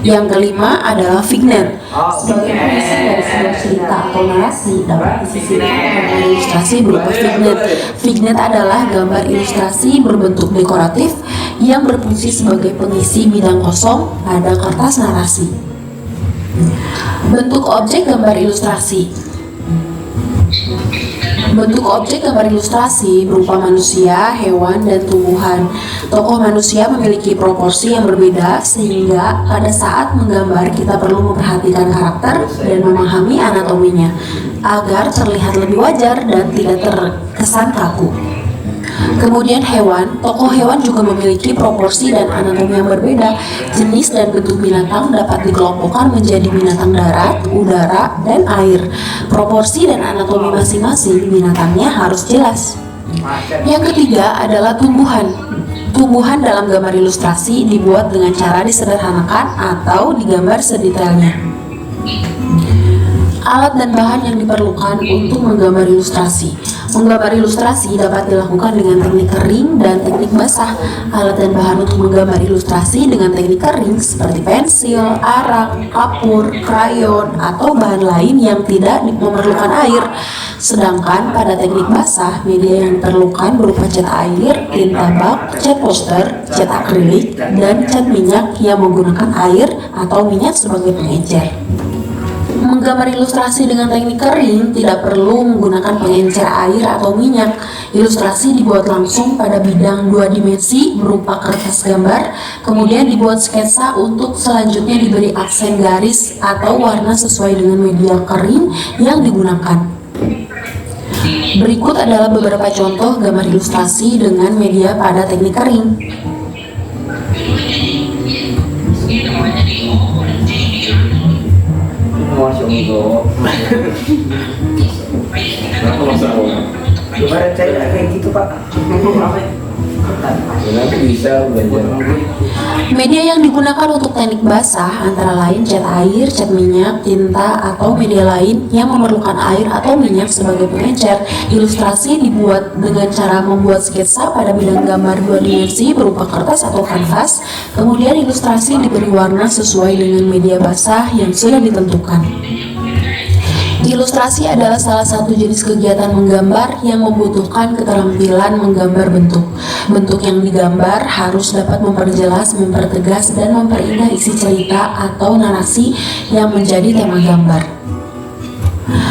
Speaker 6: Yang kelima adalah vignette. Sebagai pengisi dari sebuah cerita atau narasi dapat disisipkan gambar ilustrasi berupa vignette. Vignette adalah gambar ilustrasi berbentuk dekoratif yang berfungsi sebagai pengisi bidang kosong pada kertas narasi. Bentuk objek gambar ilustrasi. Bentuk objek gambar ilustrasi berupa manusia, hewan, dan tumbuhan. Tokoh manusia memiliki proporsi yang berbeda sehingga pada saat menggambar kita perlu memperhatikan karakter dan memahami anatominya agar terlihat lebih wajar dan tidak terkesan kaku. Kemudian hewan, tokoh hewan juga memiliki proporsi dan anatomi yang berbeda. Jenis dan bentuk binatang dapat dikelompokkan menjadi binatang darat, udara, dan air. Proporsi dan anatomi masing-masing binatangnya harus jelas. Yang ketiga adalah tumbuhan. Tumbuhan dalam gambar ilustrasi dibuat dengan cara disederhanakan atau digambar sedetailnya. Alat dan bahan yang diperlukan untuk menggambar ilustrasi. Menggambar ilustrasi dapat dilakukan dengan teknik kering dan teknik basah. Alat dan bahan untuk menggambar ilustrasi dengan teknik kering seperti pensil, arak, kapur, krayon, atau bahan lain yang tidak memerlukan air. Sedangkan pada teknik basah, media yang diperlukan berupa cat air, tinta bak, cat poster, cat akrilik, dan cat minyak yang menggunakan air atau minyak sebagai pengencer. Menggambar ilustrasi dengan teknik kering tidak perlu menggunakan pengencer air atau minyak. Ilustrasi dibuat langsung pada bidang 2 dimensi berupa kertas gambar, kemudian dibuat sketsa untuk selanjutnya diberi aksen garis atau warna sesuai dengan media kering yang digunakan. Berikut adalah beberapa contoh gambar ilustrasi dengan media pada teknik kering.
Speaker 2: Gimana saya kayak gitu Pak?
Speaker 1: Nanti bisa belajar.
Speaker 6: Media yang digunakan untuk teknik basah antara lain cat air, cat minyak, tinta, atau media lain yang memerlukan air atau minyak sebagai pengencer. Ilustrasi dibuat dengan cara membuat sketsa pada bidang gambar 2 dimensi berupa kertas atau kanvas. Kemudian ilustrasi diberi warna sesuai dengan media basah yang sudah ditentukan. Ilustrasi adalah salah satu jenis kegiatan menggambar yang membutuhkan keterampilan menggambar bentuk. Bentuk yang digambar harus dapat memperjelas, mempertegas, dan memperindah isi cerita atau narasi yang menjadi tema gambar.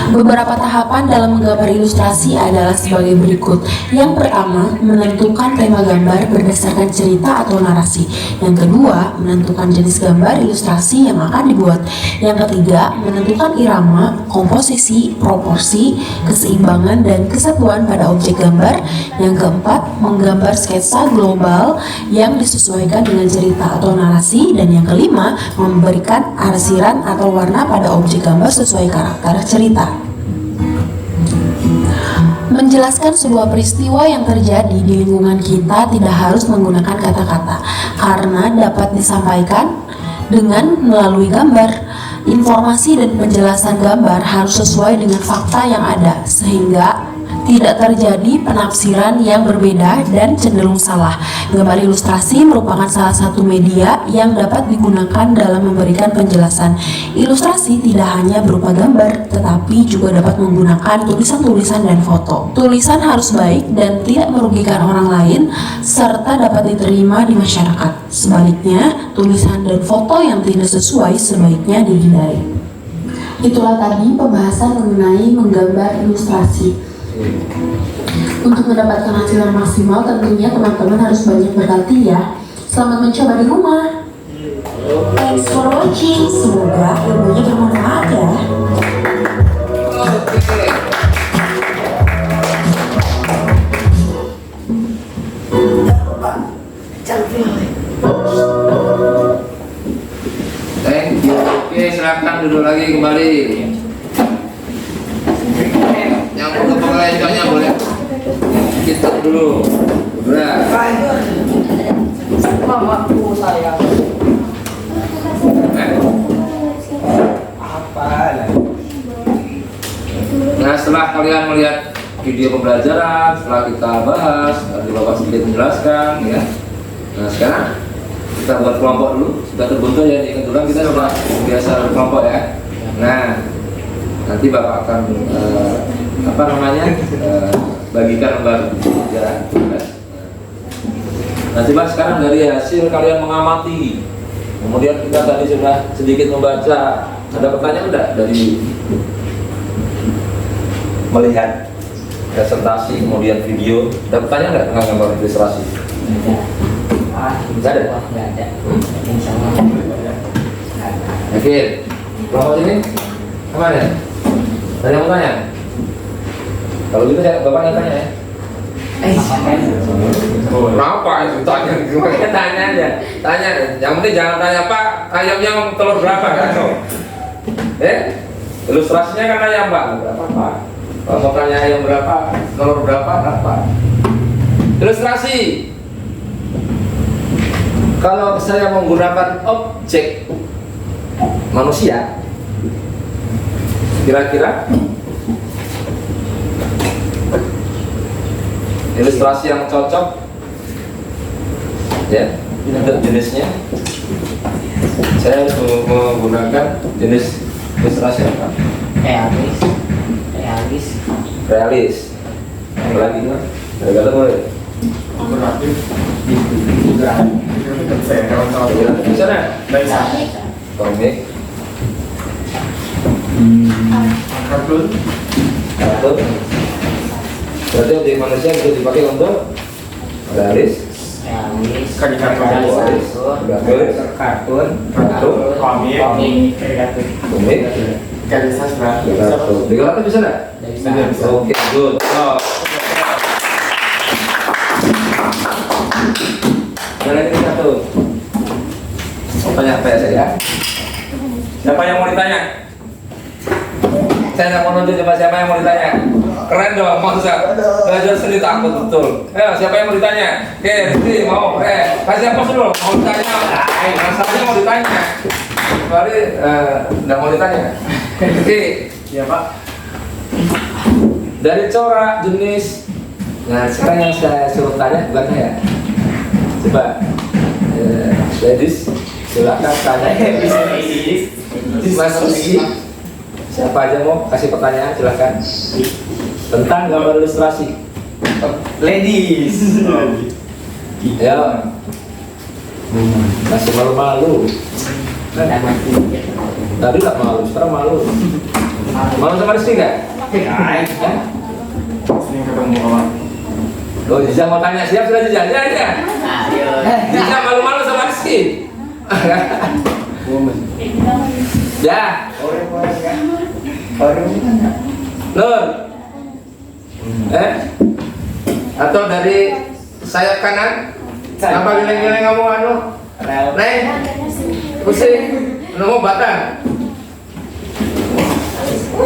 Speaker 6: Beberapa tahapan dalam menggambar ilustrasi adalah sebagai berikut. Yang pertama, menentukan tema gambar berdasarkan cerita atau narasi. Yang kedua, menentukan jenis gambar ilustrasi yang akan dibuat. Yang ketiga, menentukan irama, komposisi, proporsi, keseimbangan, dan kesatuan pada objek gambar. Yang keempat, menggambar sketsa global yang disesuaikan dengan cerita atau narasi. Dan yang kelima, memberikan arsiran atau warna pada objek gambar sesuai karakter cerita. Menjelaskan sebuah peristiwa yang terjadi di lingkungan kita tidak harus menggunakan kata-kata, karena dapat disampaikan dengan melalui gambar. Informasi dan penjelasan gambar harus sesuai dengan fakta yang ada, sehingga tidak terjadi penafsiran yang berbeda dan cenderung salah. Gambar ilustrasi merupakan salah satu media yang dapat digunakan dalam memberikan penjelasan. Ilustrasi tidak hanya berupa gambar, tetapi juga dapat menggunakan tulisan-tulisan dan foto. Tulisan harus baik dan tidak merugikan orang lain, serta dapat diterima di masyarakat. Sebaliknya, tulisan dan foto yang tidak sesuai sebaiknya dihindari. Itulah tadi pembahasan mengenai menggambar ilustrasi. Untuk mendapatkan hasil yang maksimal, tentunya teman-teman harus banyak berlatih ya. Selamat mencoba di rumah. Thanks for watching. Semoga ilmunya bermanfaat ya.
Speaker 1: Thank you. Oke, silakan duduk lagi kembali. Yang mau pengelenconya boleh kita dulu. Berat.
Speaker 2: Mamaku sayang. Apa?
Speaker 1: Nah, setelah kalian melihat video pembelajaran, setelah kita bahas, nanti Bapak sedikit menjelaskan ya. Nah, sekarang kita buat kelompok dulu. Sudah terbentuk ya, di kebetulan kita sudah biasa berkelompok ya. Nah, nanti Bapak akan bagikan lembar pembelajaran. Nah, coba sekarang dari hasil kalian mengamati, kemudian kita tadi sudah sedikit membaca. Ada pertanyaan enggak dari melihat presentasi kemudian video? Ada pertanyaan enggak tentang gambar ilustrasi? Enggak ada.
Speaker 2: Enggak ada.
Speaker 1: Oke, kelompok ini kemana? Ada yang mau tanya? Kalau gitu saya Bapak yang tanya ya. Kenapa itu tanya? Gimana tanya aja? Tanya. Yang penting jangan tanya Pak, ayamnya telur berapa kan? Ilustrasinya kan ayam Pak, berapa Pak? Kalau mau tanya ayam berapa, telur berapa? Ilustrasi. Kalau saya menggunakan objek manusia, kira-kira ilustrasi yang cocok ya untuk jenisnya, saya harus menggunakan jenis ilustrasi apa? Realis. Apa lagi kan? Ada boleh. Bisa nggak? Komik. Kartun. Berarti objek manusia bisa dipakai untuk realis, kartun, komik, kreatif bisa nggak? Oke, good. Yang ini satu. Tanya apa ya saya? Siapa yang mau ditanya? Saya mau nunjuk, coba siapa yang mau ditanya? Keren dong, masa belajar seni takut betul. Siapa yang mau ditanya? Oke, Rizky mau. Kasih apa dulu? Mau ditanya? Masalahnya mau ditanya. Kembali, nggak mau ditanya. Oke,
Speaker 3: Ya Pak.
Speaker 1: dari corak jenis. Nah, sekarang yang saya suruh tanya bukan saya. Coba, ladies, silakan tanya. Mas Rizky. Siapa aja mau kasih pertanyaan silakan tentang gambar ilustrasi.
Speaker 3: Ladies.
Speaker 1: Ya, masih malu-malu. Tadi nggak malu, sekarang malu. Mau sama Rizky nggak?
Speaker 3: Sering ketemu kawan.
Speaker 1: Oh, Ziza mau tanya, siap sudah Ziza? Ya, ya.
Speaker 5: Ayo.
Speaker 1: Ziza malu-malu sama Rizky. Ya, Nur. Atau dari sayap kanan? Apa geleng-geleng kamu anu? Neng, pusing, nemu batang.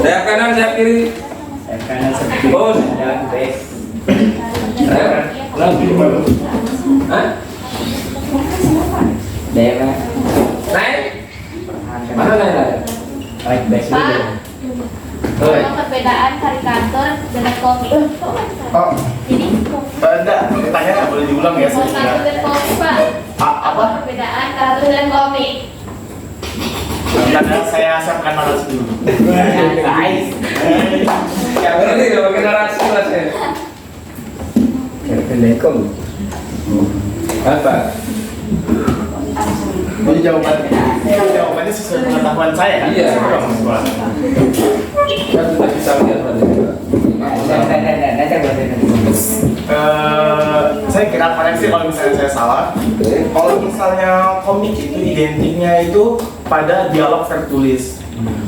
Speaker 1: Sayap kanan, sayap kiri. Bos. Hah?
Speaker 5: Daerah.
Speaker 1: Naik? Mana naik?
Speaker 4: Pak, kalau perbedaan karikatur dengan komik.
Speaker 3: Oh,
Speaker 4: Jadi,
Speaker 3: enggak, tanya nggak boleh diulang ya
Speaker 4: karikatur
Speaker 3: sebenarnya.
Speaker 4: dan komik, Pak.
Speaker 3: Apa?
Speaker 4: Perbedaan karikatur dan komik.
Speaker 3: Karena saya siapkan narasi dulu.
Speaker 5: Guys.
Speaker 1: Ya, berarti nggak pakai narasi lah saya. Apa?
Speaker 3: Jadi jawabannya sesuai pengetahuan saya kan?
Speaker 1: Iya. Kan sudah bisa lihat tadi.
Speaker 3: Saya kira koreksi kalau misalnya saya salah.
Speaker 1: Oke.
Speaker 3: Kalau misalnya komik itu identiknya itu pada dialog tertulis.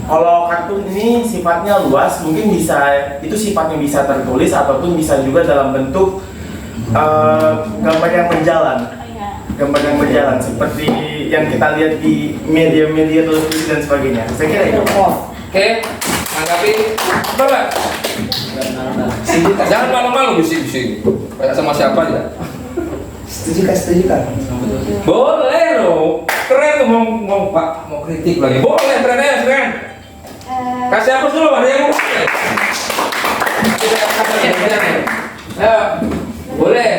Speaker 3: Kalau kartun ini sifatnya luas, mungkin bisa itu sifatnya bisa tertulis ataupun bisa juga dalam bentuk gambar yang berjalan. Gambar yang berjalan seperti yang kita lihat di media-media televisi dan sebagainya. Saya kira itu.
Speaker 1: Oke, anggapi coba. Jangan malu-malu bisik-bisik. Kayak sama siapa ya?
Speaker 7: Setuju kan?
Speaker 1: Boleh loh. Keren tuh mau kritik lagi. Boleh, keren aja, keren. Kasih hapus dulu, ada yang mau pakai. Ya, boleh.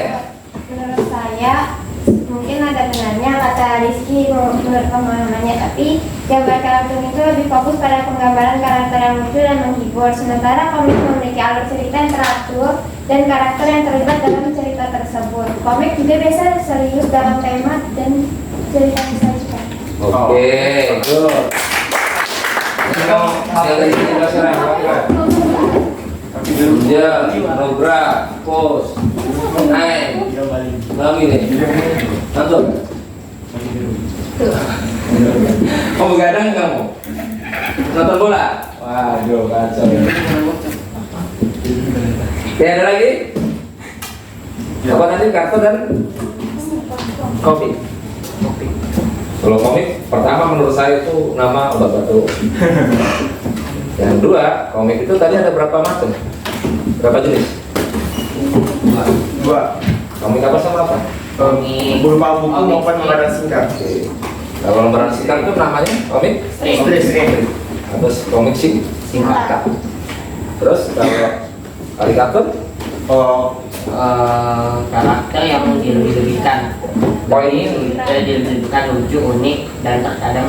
Speaker 4: Menurut saya, mungkin ada benarnya kata Rizky menurut pemahamannya, tapi gambar kartun itu lebih fokus pada penggambaran karakter yang lucu dan menghibur, sementara komik memiliki alur cerita yang teratur dan karakter yang terlibat dalam cerita tersebut. Komik juga biasa serius dalam tema dan cerita disajikan.
Speaker 1: Oke, good. Yang dari kita serang, ya, Nobra, Kos, Naik, lagi nih, nonton. Mau begadang kamu? Nonton bola? Waduh, kacau. Oke, ada lagi? Apa nanti kartu dan komik? Kalau komik, pertama menurut saya itu nama obat batuk. Yang kedua, komik itu tadi ada berapa macam? Berapa jenis?
Speaker 3: Dua.
Speaker 1: Komik apa sama apa?
Speaker 3: Berupa buku maupun lembaran singkat.
Speaker 1: Oke. Kalau lembaran singkat itu namanya komik?
Speaker 3: Strip.
Speaker 1: Terus komik singkat. Terus kalau karikatur?
Speaker 3: Oh,
Speaker 5: Karakter yang dilebih-lebihkan. Dilebih-lebihkan lucu, unik, dan terkadang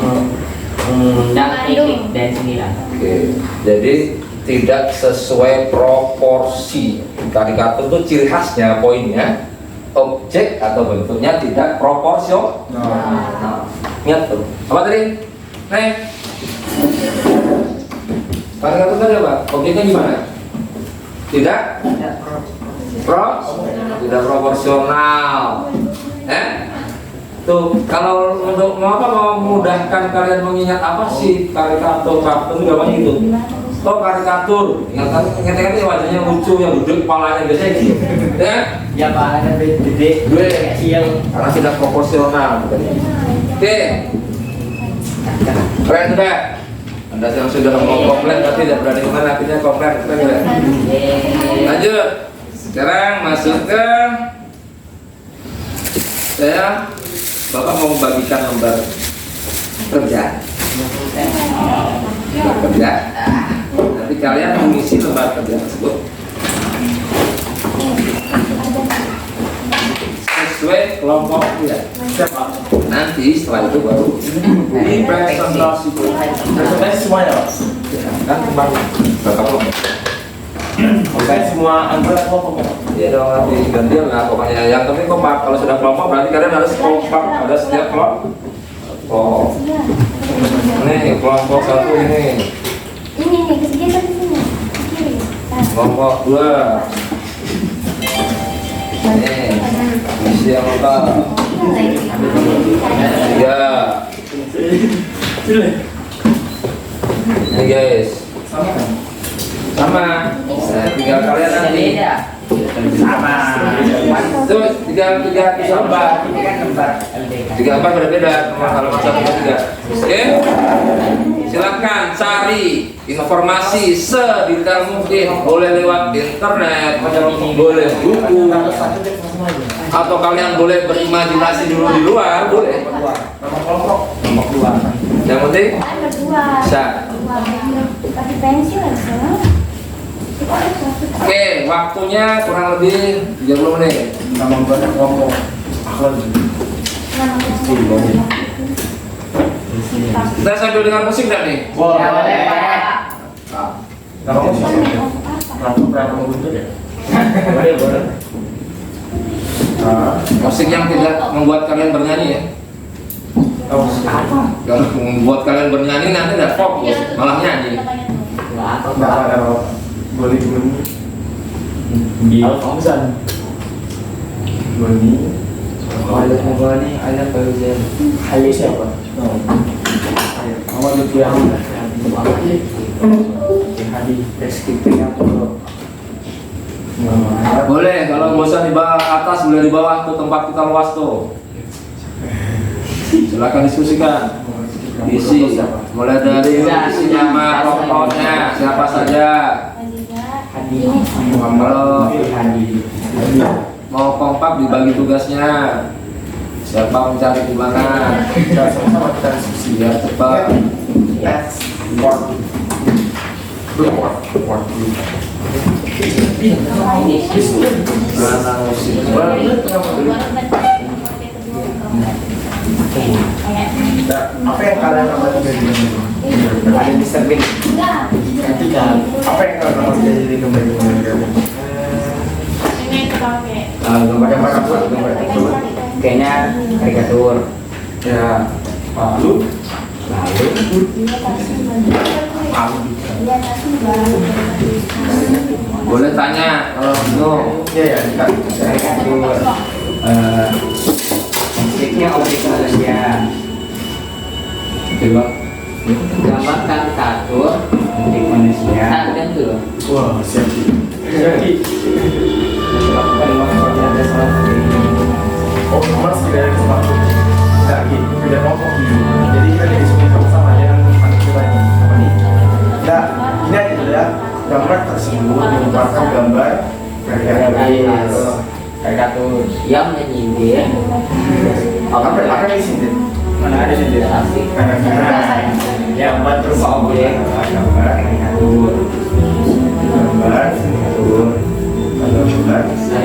Speaker 5: mengundang kritik dan sindiran.
Speaker 1: Oke. Jadi tidak sesuai proporsi. Karikatur itu ciri khasnya, poinnya objek atau bentuknya tidak proporsional. Ingat tuh. Apa tadi? Nih. Karikatur tadi apa? Objeknya gimana? Tidak proporsional. Tuh, kalau untuk mau memudahkan kalian mengingat apa sih karikatur kartun gambarnya gitu. Oh, karikatur, ingat-ingat wajahnya lucu, yang gede kepalanya biasanya gitu. Ya?
Speaker 5: Ya Pak, ada gede, kecil.
Speaker 1: Karena sudah proporsional. Oke. Keren sudah. Anda yang sudah mau komplain tapi tidak berani kemana, akhirnya komplain. Keren sudah. Lanjut. Sekarang masuk ke saya. Bapak mau membagikan lembar kerja. Lembar kerja. Nanti kalian mengisi lembar kerja tersebut sesuai kelompok ya. Nanti setelah itu baru
Speaker 3: presentasi semuanya, Pak.
Speaker 1: kan kembali berapa kelompok?
Speaker 3: Saya semua anggota kelompok.
Speaker 1: Iya dong, nanti gantian lah pokoknya. Yang penting kompak. Kalau sudah kelompok berarti kalian harus kompak. Ada setiap kelompok. Oh, ini kelompok satu ini.
Speaker 4: Ini nih, kesekian
Speaker 1: Kelompok 2. Isi yang lokal. 3. Ini guys. Sama. Nah, tinggal kalian nanti.
Speaker 2: Sama.
Speaker 1: Terus tiga gambar. Tiga gambar berbeda sama kalau satu tiga. Oke. Silakan cari informasi sedetail mungkin. Boleh lewat internet, boleh buku, atau kalian boleh berimajinasi dulu di luar, boleh. Nomor 2. Yang penting bisa.
Speaker 4: Pakai pensil ya.
Speaker 1: Oke, waktunya kurang lebih 30 menit.
Speaker 3: Nama banyak kelompok.
Speaker 1: Kita sambil dengar musik nggak nih?
Speaker 2: Ya, boleh, Pak.
Speaker 3: Nama musik. Berapa bentuk ya? Boleh.
Speaker 1: Musik yang tidak membuat kalian bernyanyi ya. Kalau membuat kalian bernyanyi nanti tidak fokus, malah nyanyi.
Speaker 3: Boleh bunyi. Alfonsan. Bunyi. Ayo siapa? Awal itu yang
Speaker 1: Boleh, kalau bosan di bawah atas, boleh di bawah tuh tempat kita luas tuh. Silakan diskusikan. Isi, mulai dari isi nama pokoknya siapa saja. Kalau mau kompak dibagi tugasnya. Siapa mencari di mana?
Speaker 3: sama-sama kita diskusi.
Speaker 1: Biar cepat. Mana musik?
Speaker 3: Apa yang kalian dapat dari
Speaker 2: Ada disturbing.
Speaker 3: apa yang kalian dapat dari gambar
Speaker 2: Gambar apa? Kayaknya karikatur.
Speaker 3: ya lalu
Speaker 1: Boleh tanya kalau itu.
Speaker 3: ya
Speaker 2: Karikatur. Objeknya objek manusia.
Speaker 1: Coba.
Speaker 5: Gambar karikatur.
Speaker 2: Objek manusia.
Speaker 5: Ada tuh.
Speaker 3: wah siap jadi oh mas tidak ada kesempatan tidak gini tidak kelompok gini jadi kita diskusi sama-sama yang panitianya apa nih nah ini adalah gambar tersebut merupakan gambar
Speaker 2: Karikatur.
Speaker 5: Yang menyindir.
Speaker 3: apa yang disini
Speaker 2: Mana ada sendiri asik.
Speaker 3: gambar berupa objek gambar karikatur gambar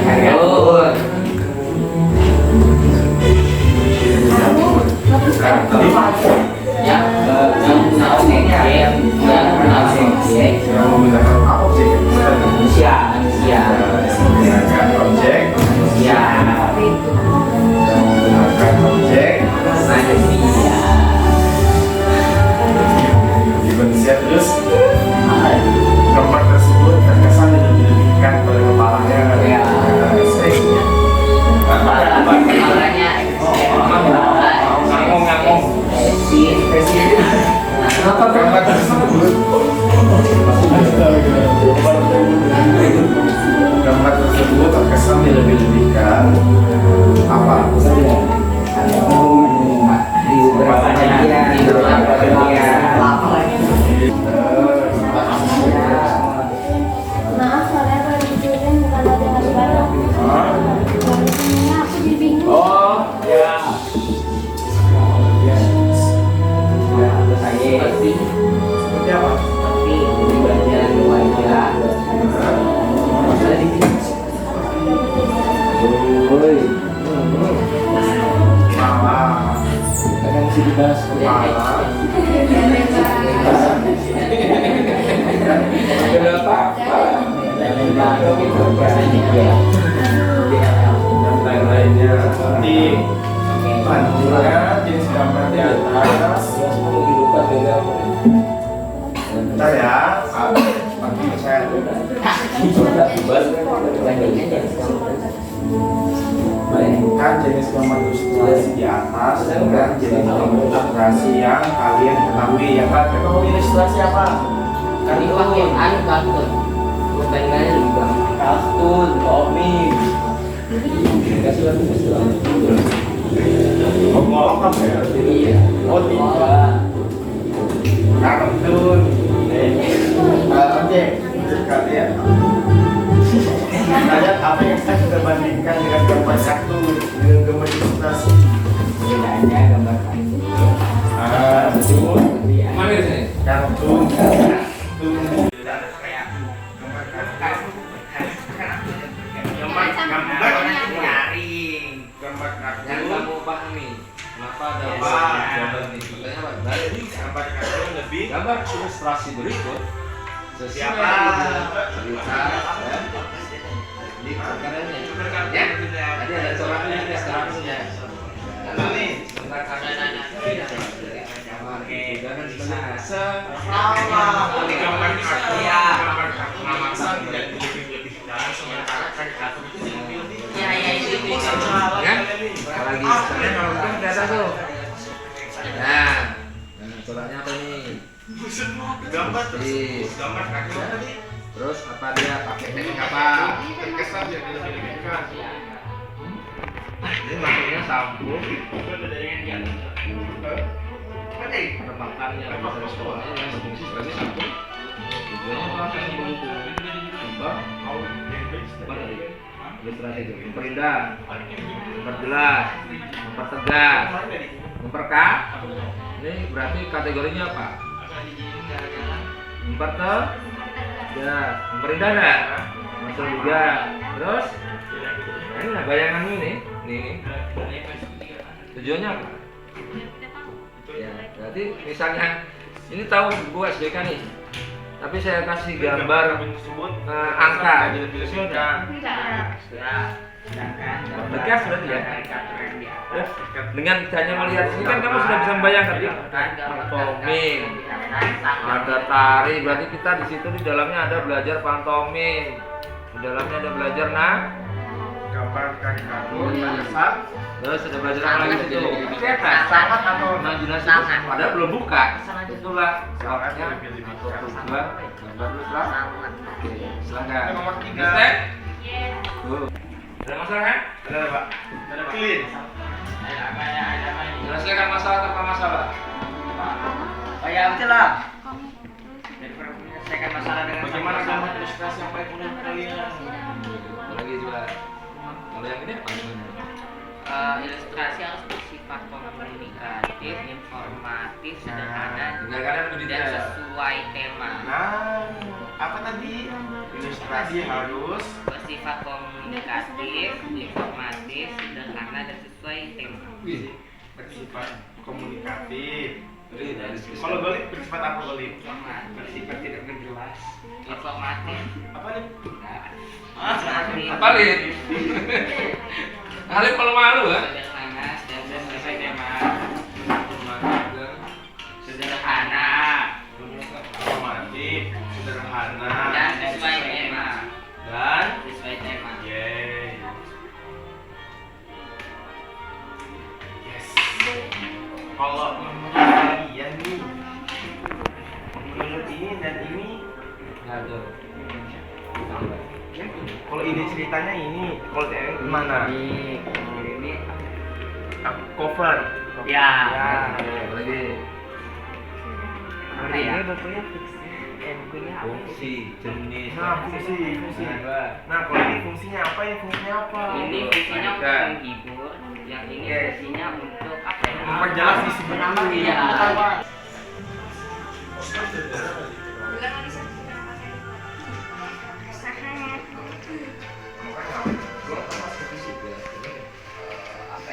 Speaker 5: Karikatur.
Speaker 3: tadi
Speaker 5: Yang menggunakan objek. Yang menggunakan objek.
Speaker 3: yang menggunakan apa objek
Speaker 5: Manusia. Manusia.
Speaker 3: menggunakan objek
Speaker 5: Manusia.
Speaker 3: yang menggunakan objek
Speaker 5: Manusia.
Speaker 3: di manusia terus gambar tersebut terkesan dilebih-lebihkan pada kepalanya
Speaker 5: Ya.
Speaker 3: sering
Speaker 5: Kepalanya.
Speaker 1: Ngomong.
Speaker 3: Kenapa gambar tersebut gambar tersebut terkesan dilebih-lebihkan apa?
Speaker 4: Maaf, soalnya kalau dicuriin bukan dari Mas Bayu. Ini aku jadi bingung.
Speaker 3: Oh ya.
Speaker 5: Seperti
Speaker 3: Seperti apa?
Speaker 5: di bagian wajah.
Speaker 3: Malah.
Speaker 1: Kadang sih dibahas.
Speaker 3: Malah.
Speaker 1: Ada apa-apa.
Speaker 3: Dan lain-lainnya seperti panjangnya jenis gambar di atas.
Speaker 1: Kehidupan beda.
Speaker 3: Bentar ya, panggil saya. Bayangkan jenis gambar ilustrasi di atas dengan jenis gambar ilustrasi yang kalian ketahui. Yang kalian ketahui ilustrasi apa?
Speaker 5: Ini pakai kartun. Bukannya juga
Speaker 3: Kartun, komik. Oh, ngolok apa ya?
Speaker 5: iya.
Speaker 3: Oh, tidak. Kartun. Oke, kalian. Kalian apa yang saya sudah bandingkan dengan gambar kartun dengan gambar ilustrasi?
Speaker 2: Tidak ada gambar kartun.
Speaker 3: Betul.
Speaker 1: Mana di sini?
Speaker 3: Kartun.
Speaker 1: Yang kamu pahami kenapa ada gambar ini? Pertanyaan apa? Dari
Speaker 3: Gambar kartun lebih
Speaker 1: gambar ilustrasi berikut sesuai
Speaker 3: Siapa?
Speaker 1: cerita dan di perkaranya. Ya, tadi ada coraknya, ada karakternya.
Speaker 3: Lalu nih,
Speaker 1: Tentang karakternya. Oke, jangan sebenarnya.
Speaker 3: ini gambar kartun, gambar kartun masal tidak dilebih-lebihkan, sementara karikatur itu dilebih-lebihkan.
Speaker 1: Ya, apalagi misalnya kalau kita udah ada tuh. Nah, coraknya apa nih?
Speaker 3: Gambar
Speaker 1: Di-
Speaker 3: gambar kartun tadi
Speaker 1: Terus apa dia pakai teknik apa?
Speaker 3: terkesan tidak dilebih-lebihkan.
Speaker 1: Ini maksudnya sampo. Penempatannya bisa sekolahnya yang berfungsi sebagai sampo. Tujuannya apa? Sampo itu apa tadi? Ilustrasi itu memperindah, memperjelas, mempertegas, memperkah. Ini berarti kategorinya apa? Mempertegas, memperindah enggak? Masuk juga. Terus ini nah bayangan ini, nih. Tujuannya apa? Ya, berarti misalnya ini tahu gua SBK nih. Tapi saya kasih gambar angka. Tegas berarti ya. Dengan hanya melihat sini kan kamu sudah bisa membayangkan ya. Pantomim, ada tari, berarti kita di situ di dalamnya ada belajar pantomim, di dalamnya ada belajar
Speaker 3: Gambar karikatur terkesan
Speaker 1: terus ada belajar apa lagi itu? Kelihatan?
Speaker 3: sangat atau
Speaker 1: Imajinasi itu padahal belum buka. Itulah saatnya untuk tujuan gambar dulu setelah. Oke, silakan.
Speaker 3: Nomor 3.
Speaker 1: Step. Tuh. Ada masalah kan?
Speaker 3: Ada Pak. Ada clean.
Speaker 1: Menyelesaikan masalah tanpa masalah.
Speaker 2: Oh ya betul lah. Daripada menyelesaikan masalah dengan
Speaker 3: Bagaimana
Speaker 2: masalah.
Speaker 3: gambar ilustrasi yang paling menurut kalian?
Speaker 1: Lagi juga. Kalau yang ini apa gimana?
Speaker 5: Ilustrasi harus bersifat komunikatif, informatif, sederhana,
Speaker 1: Tinggal kalian lebih
Speaker 5: dan
Speaker 1: detail.
Speaker 5: sesuai tema.
Speaker 3: Nah, apa tadi? Ilustrasi harus
Speaker 5: Bersifat komunikatif, informatif, sederhana, dan sesuai tema.
Speaker 3: bersifat komunikatif.
Speaker 1: Dari
Speaker 3: Kalau golip bersifat apa golip?
Speaker 5: Informatif,
Speaker 2: Bersifat tidak berjelas.
Speaker 5: informatif,
Speaker 3: Apa nih?
Speaker 5: informatif,
Speaker 1: apa Lid? Alif kalau malu ya?
Speaker 5: sederhana, dan sesuai tema.
Speaker 2: Sederhana.
Speaker 3: Informatif, sederhana,
Speaker 5: Dan sesuai tema.
Speaker 3: dan
Speaker 5: Sesuai tema.
Speaker 3: yeay. Yes. Kalau menurut kalian nih, menurut ini dan ini,
Speaker 1: Nggak ada.
Speaker 3: kalau ide ceritanya ini, kalau yang gimana?
Speaker 2: Ini
Speaker 3: Cover.
Speaker 2: ya.
Speaker 1: Apa lagi?
Speaker 2: Apa ya?
Speaker 1: Fungsi, jenis.
Speaker 3: Nah, fungsi. Nah, kalau ini fungsinya apa? Ini fungsinya apa?
Speaker 5: Ini fungsinya untuk menghibur, yang ini fungsinya untuk apa ya?
Speaker 3: Memperjelas isi benama
Speaker 5: Iya. Apa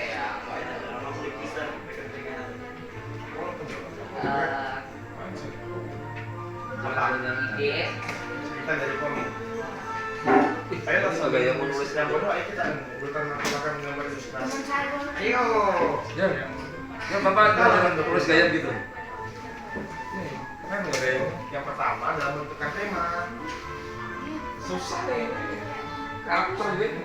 Speaker 5: ya? Ide,
Speaker 3: Kita dari komik.
Speaker 1: Ayo langsung gaya menulis
Speaker 3: Yang kedua, ayo kita bukan makan gambar ilustrasi. Ayo.
Speaker 1: Ya, ya bapak kita jangan terus gaya gitu.
Speaker 3: Nih, kan yang pertama dalam bentukan tema.
Speaker 1: Susah nih. Karakter gitu.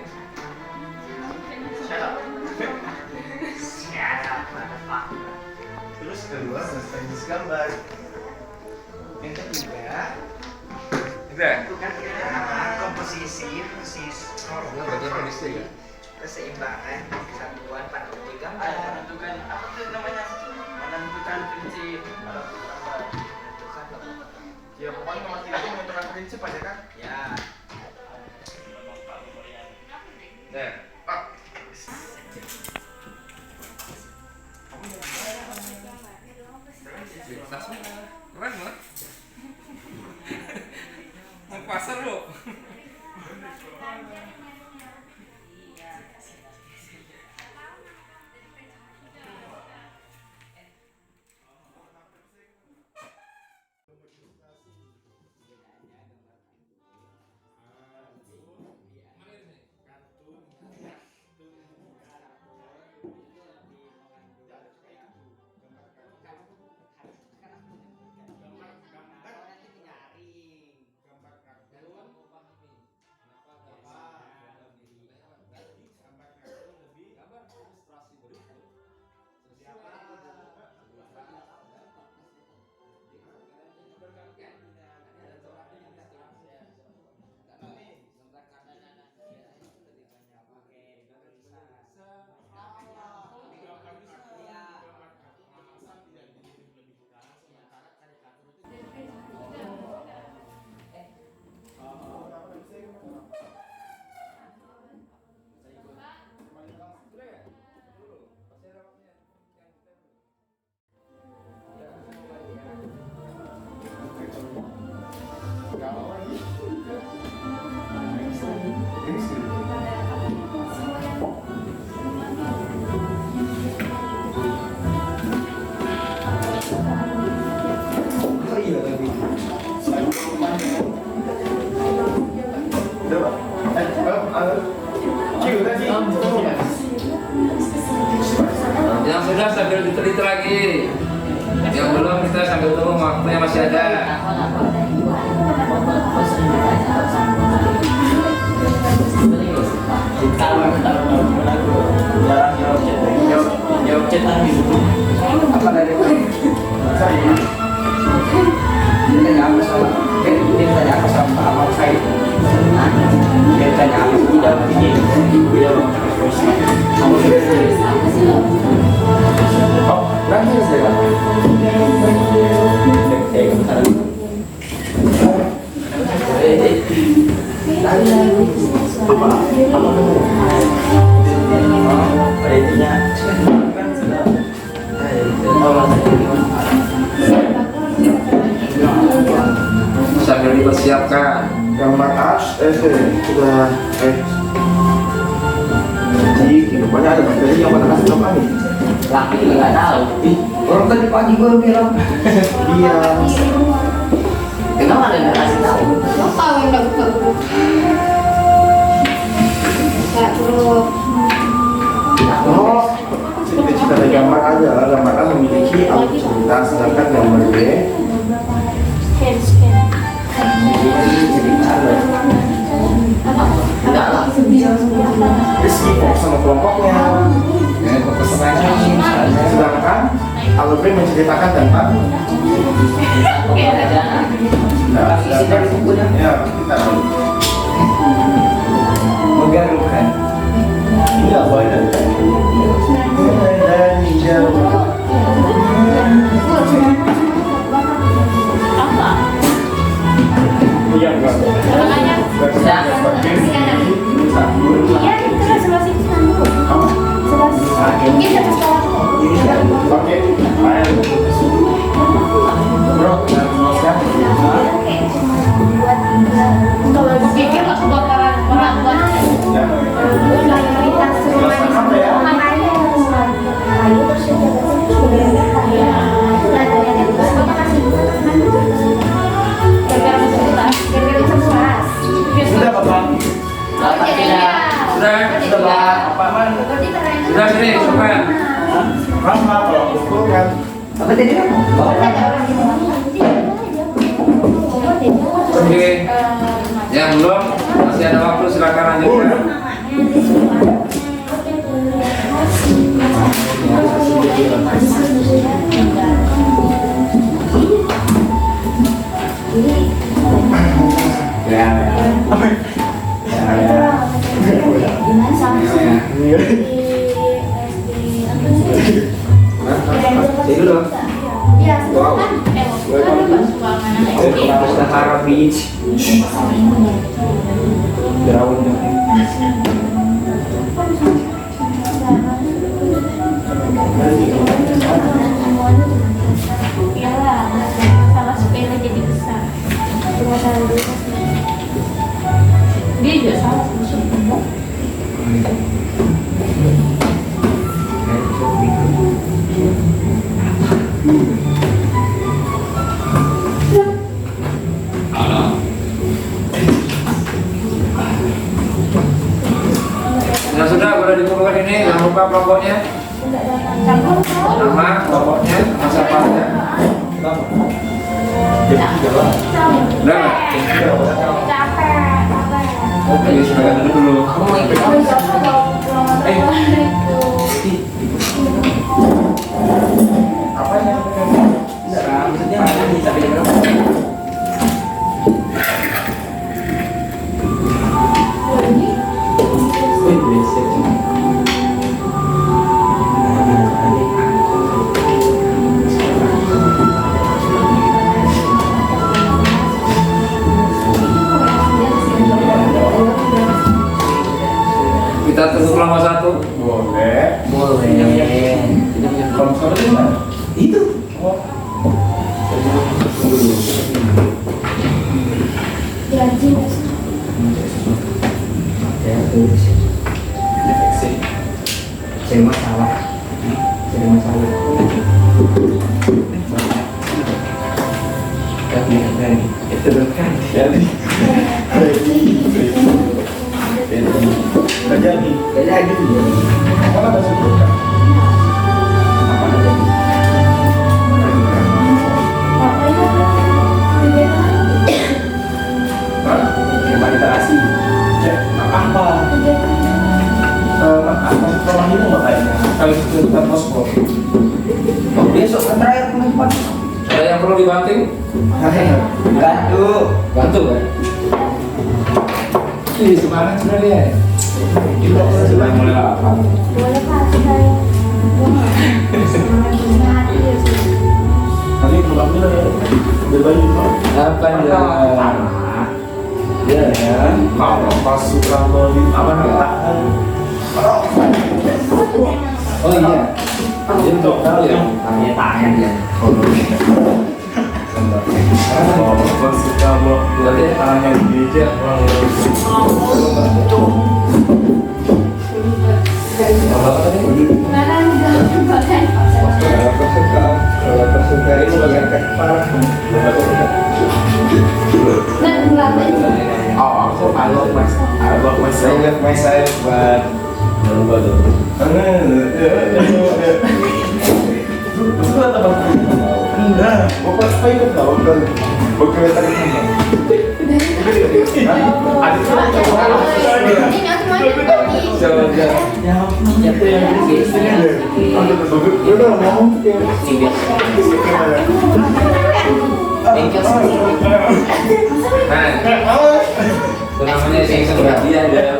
Speaker 3: Terus kedua teknis gambar. Yang ketiga
Speaker 1: Udah.
Speaker 2: Komposisi,
Speaker 1: Berarti kondisi ya.
Speaker 2: keseimbangan, kesatuan pada objek gambar.
Speaker 3: menentukan apa tuh namanya? Menentukan prinsip. Ya pokoknya nomor 3 itu menentukan prinsip aja kan?
Speaker 2: Ya.
Speaker 1: Nah, Pak. Keren banget. Mau pasar lo.
Speaker 7: Oh iya tapi.
Speaker 3: Udah Pak? Ciu tadi.
Speaker 1: Yang sudah sambil diteliti lagi. Yang belum kita sambil tunggu waktunya masih ada.
Speaker 2: Jawab cetan gitu.
Speaker 3: Apa dari saya?
Speaker 2: Tanya apa sama? Dia tanya apa sama amal saya? Dia tanya apa? Tidak begini.
Speaker 3: Oh, nanti saya.
Speaker 1: Sambil dipersiapkan.
Speaker 3: Gambar as, sudah jadi kehidupannya ada materi yang mana kasih apa nih?
Speaker 2: Laki nggak tahu.
Speaker 3: Orang tadi pagi gue bilang dia
Speaker 2: Kenapa ada yang kasih tahu?
Speaker 4: Tahu yang nggak buka grup. Buka grup.
Speaker 3: oh cita-cita dari gambar adalah gambar A memiliki alur cerita, sedangkan gambar B
Speaker 4: Scan.
Speaker 2: Enggak lah.
Speaker 3: Rizky fokus sama kelompoknya, sedangkan alur B menceritakan tentang
Speaker 2: Oke aja. Isi dari bukunya.
Speaker 3: ya kita
Speaker 2: Menggaruhkan.
Speaker 3: iya boleh dan jauh
Speaker 4: Apa?
Speaker 3: iya enggak
Speaker 4: Makanya.
Speaker 2: Sudah.
Speaker 4: Iya, itu lah sebelah situ dulu. Sebelah situ. Mungkin satu sekolah dulu.
Speaker 3: oke ayo bro mau siap
Speaker 4: Oke. Buat kalau dipikir nggak buat orang buat
Speaker 3: ya
Speaker 4: mayoritas
Speaker 3: apa ya
Speaker 4: makanya terus
Speaker 3: sudah bapak
Speaker 1: Sudah.
Speaker 3: sudah apa man
Speaker 1: Sudah sini, coba.
Speaker 3: lama kalau pukul kan
Speaker 2: Apa tadi kamu?
Speaker 1: Oke. Yang belum, masih ada waktu, silakan lanjutkan. Itu dong.
Speaker 4: Iya,
Speaker 1: Wow.
Speaker 2: Sahara Beach.
Speaker 4: Iyalah, masalah sepele jadi besar. Cuma salah dulu. Dia juga salah sebenarnya.
Speaker 1: Nah sudah, boleh dikumpulkan ini. Jangan lupa kelompoknya. Nama, kelompoknya, masa pasnya. Udah nggak? Oke, silakan duduk dulu.
Speaker 3: Apa yang
Speaker 2: Maksudnya bisa berapa?
Speaker 1: Kita tunggu kelompok satu.
Speaker 3: boleh?
Speaker 2: Boleh.
Speaker 3: Kalau misalnya di mana? Itu. Oh.
Speaker 4: Gaji
Speaker 2: Cari masalah. Cari masalah. Itu bukan.
Speaker 3: Terjadi.
Speaker 2: Jadi.
Speaker 3: Mana bahasa Indonesia?
Speaker 2: Coba literasi.
Speaker 3: Apa? Setelah ini nggak kayaknya. Kalau itu kita posko.
Speaker 2: Besok kan terakhir penumpang.
Speaker 1: Ada yang perlu dibanting?
Speaker 2: Bantu.
Speaker 1: Bantu kan? Ih, semangat sebenarnya. Kita sudah mulai lapar.
Speaker 4: boleh Pak, saya hati ya sih.
Speaker 3: Nanti pulang dulu ya. Berbagi dulu.
Speaker 1: Apa ya? Ya ya.
Speaker 3: Kalau pasukan loli apa namanya?
Speaker 1: Oh iya. Jadi dok tahu ya.
Speaker 2: Namanya tangan ya.
Speaker 3: Kalau pasukan loli tangan dijek
Speaker 4: Mana enggak bagian Nah, enggak
Speaker 3: Oh, I love myself, but Terus kata bang, enggak, bapak apa ikut nggak bakal komentar ini?
Speaker 2: Itu yang
Speaker 1: Itu namanya sing sebagian ya.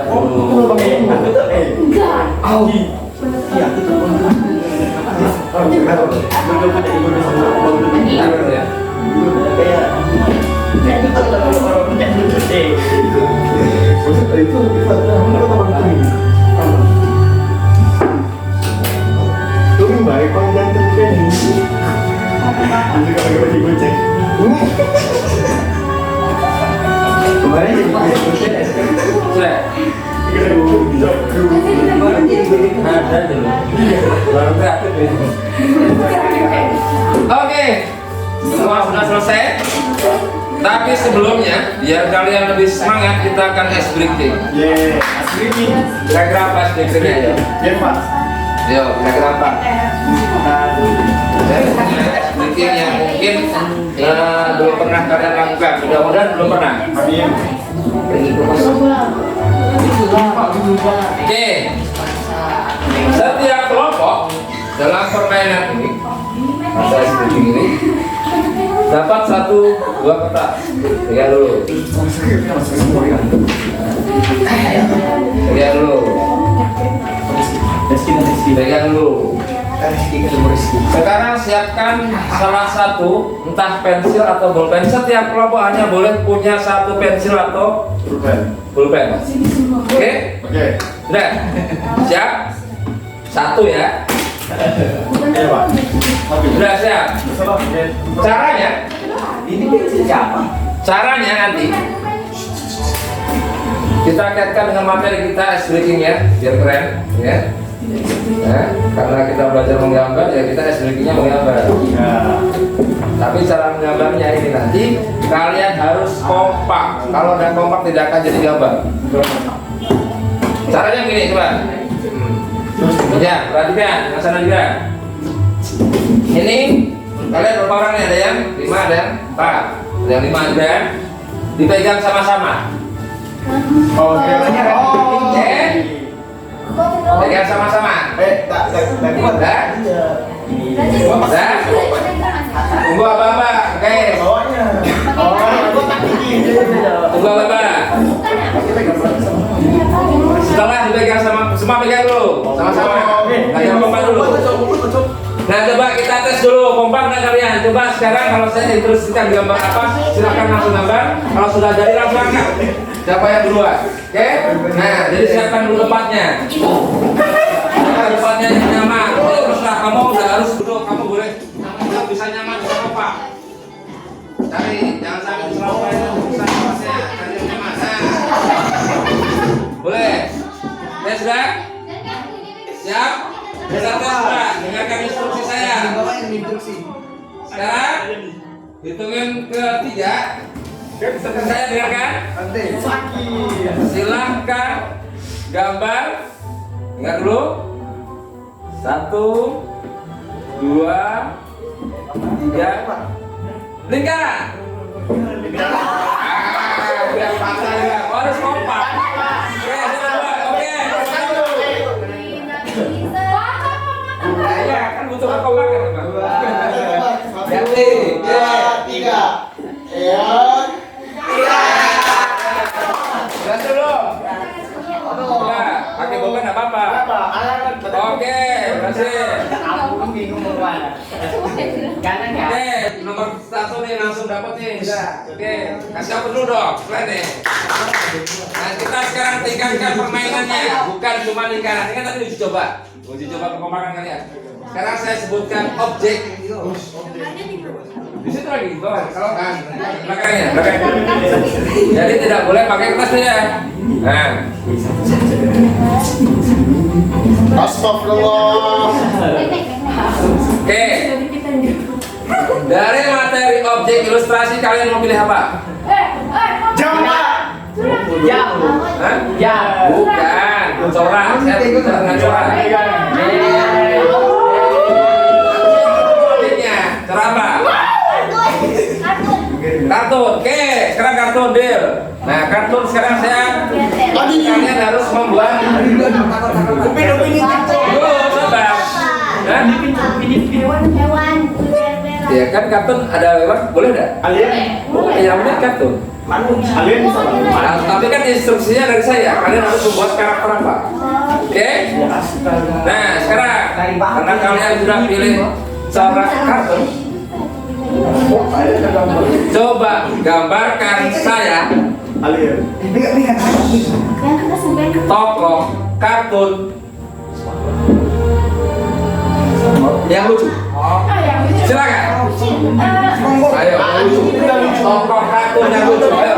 Speaker 2: kemarin jadi
Speaker 1: Saya ada dulu. Baru kreatif ya. Oke, semua sudah selesai. Tapi sebelumnya, biar kalian lebih semangat, kita akan ice breaking.
Speaker 3: Asli nih,
Speaker 1: Kira-kira apa ice breakingnya ya?
Speaker 3: ya Pak.
Speaker 1: Yo, kira-kira apa? Saya punya ice breaking yang mungkin belum pernah pernah kalian lakukan. Mudah-mudahan belum pernah.
Speaker 3: Amin.
Speaker 1: Oke. Setiap kelompok dalam permainan ini, saya seperti ini, dapat 1-2 kertas. Lihat dulu. Lihat dulu. Pegang dulu. Sekarang siapkan salah satu, entah pensil atau bolpen. Setiap kelompok hanya boleh punya 1 pensil atau bolpen. Oke?
Speaker 3: Oke.
Speaker 1: Sudah? Siap? 1 ya.
Speaker 3: Iya, Pak.
Speaker 1: Sudah siap? Caranya?
Speaker 7: Ini pensil siapa?
Speaker 1: Caranya nanti kita kaitkan dengan materi kita ice breaking ya, biar keren ya. Nah, karena kita belajar menggambar ya kita ice breakingnya menggambar. Tapi cara menggambarnya ini nanti kalian harus kompak. Kalau udah kompak tidak akan jadi gambar. Caranya gini coba. Ya, perhatikan, yang sana juga. Ini kalian berapa orang nih? Ada yang 5, ada yang 4, ada yang 5 juga. Dipegang sama-sama.
Speaker 3: Oke.
Speaker 1: Oke. Pegang sama-sama.
Speaker 3: Tak kuat.
Speaker 1: Udah? Udah? Tunggu apa-apa. Oke.
Speaker 3: Bawahnya. Oh, tak tinggi.
Speaker 1: Tunggu apa-apa. Setelah dipegang semua pegang dulu. Sama-sama. Nah, yang kompak dulu. Nah, coba kita tes dulu kompak nggak kalian. Coba sekarang kalau saya instruksikan gambar apa, silakan langsung gambar. Kalau sudah jadi langsung angkat. Siapa yang duluan? Oke? Nah, jadi siapkan dulu tempatnya. Nah, tempatnya yang nyaman. Jadi teruslah kamu udah harus duduk. Kamu boleh bisa nyaman, bisa kompak. Cari, jangan sampai diserang itu bisa tempatnya. Cari yang nyaman. Nah. Boleh? Ya sudah? Siap? Bisa tes sudah? Dengarkan instruksi saya. Sekarang hitungin ke 3. Saya dengarkan. Silahkan gambar. Ingat dulu. 1, 2, 3. Lingkaran. Biar patah ya. Harus kompak. Oke, sudah buat. Oke. Ya kan butuh kompak kan, Pak? Ganti.
Speaker 3: 2, 3. Ya.
Speaker 1: Ganti dulu. Nah, pakai bolpen nggak apa-apa. Oke, berhasil. Oke, nomor 1 nih langsung dapat nih. Oke, kasih aku dulu dong. Keren nih. Nah, kita sekarang tingkatkan permainannya, bukan cuma lingkaran. Ini kan tadi uji coba kekompakan kalian. Sekarang saya sebutkan objek. Di situ lagi, kalau kan belakangnya. Jadi tidak boleh pakai kertas ya. Nah,
Speaker 3: Astagfirullah.
Speaker 1: oke. Dari materi objek ilustrasi kalian mau pilih apa?
Speaker 3: Jambat.
Speaker 1: Hah? Bukan, corak. Saya bicara dengan corak. Objeknya, corak apa? Kartun. Oke, sekarang kartun deal. Nah, kartun sekarang kalian harus membuat. Sabar. Hah? Ya kan kartun ada lewat, boleh enggak?
Speaker 3: Alien.
Speaker 1: Boleh, yang penting kartun.
Speaker 3: Alien bisa.
Speaker 1: Nah, tapi kan instruksinya dari saya, kalian harus membuat karakter apa? Oke? Nah, sekarang karena kalian sudah pilih corak kartun, coba gambarkan saya
Speaker 3: Alien.
Speaker 1: tokoh kartun yang lucu. Silakan. Ayo, tokoh kartun yang lucu. Ayo.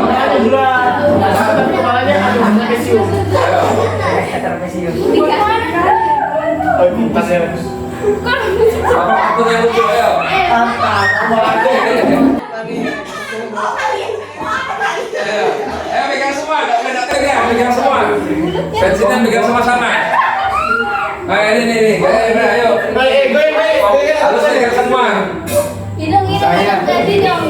Speaker 3: Kepalanya ada trapesium.
Speaker 1: Tokoh kartun yang lucu. Ayo. Ayo pegang semua, nggak boleh datang ya, pegang semua. Pensilnya pegang sama-sama. Nah ini, ayo. Harus pegang semua.
Speaker 4: Hidung jadi dong.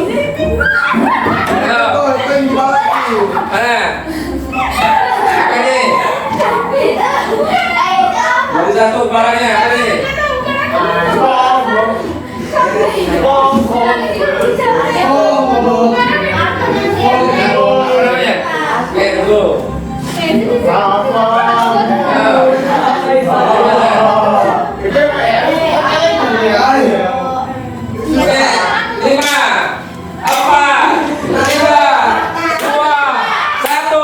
Speaker 1: Oke, dulu. Oke, 5, 4, 3, 2, 1.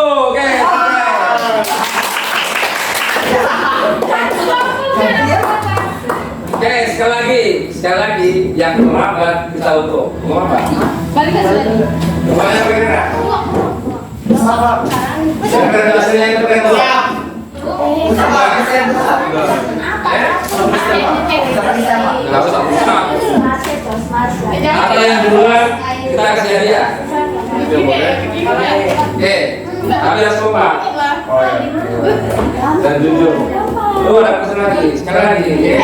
Speaker 1: Oke, oke, sekali lagi yang terlambat kita utuh. Mau apa? Semuanya bergerak. Siapa yang hasilnya itu keren tuh? Nggak usah berusaha. Atau yang duluan kita kasih hadiah. Oke, tapi harus kompak dan jujur. Lu ada pesan lagi, sekali lagi. Oke.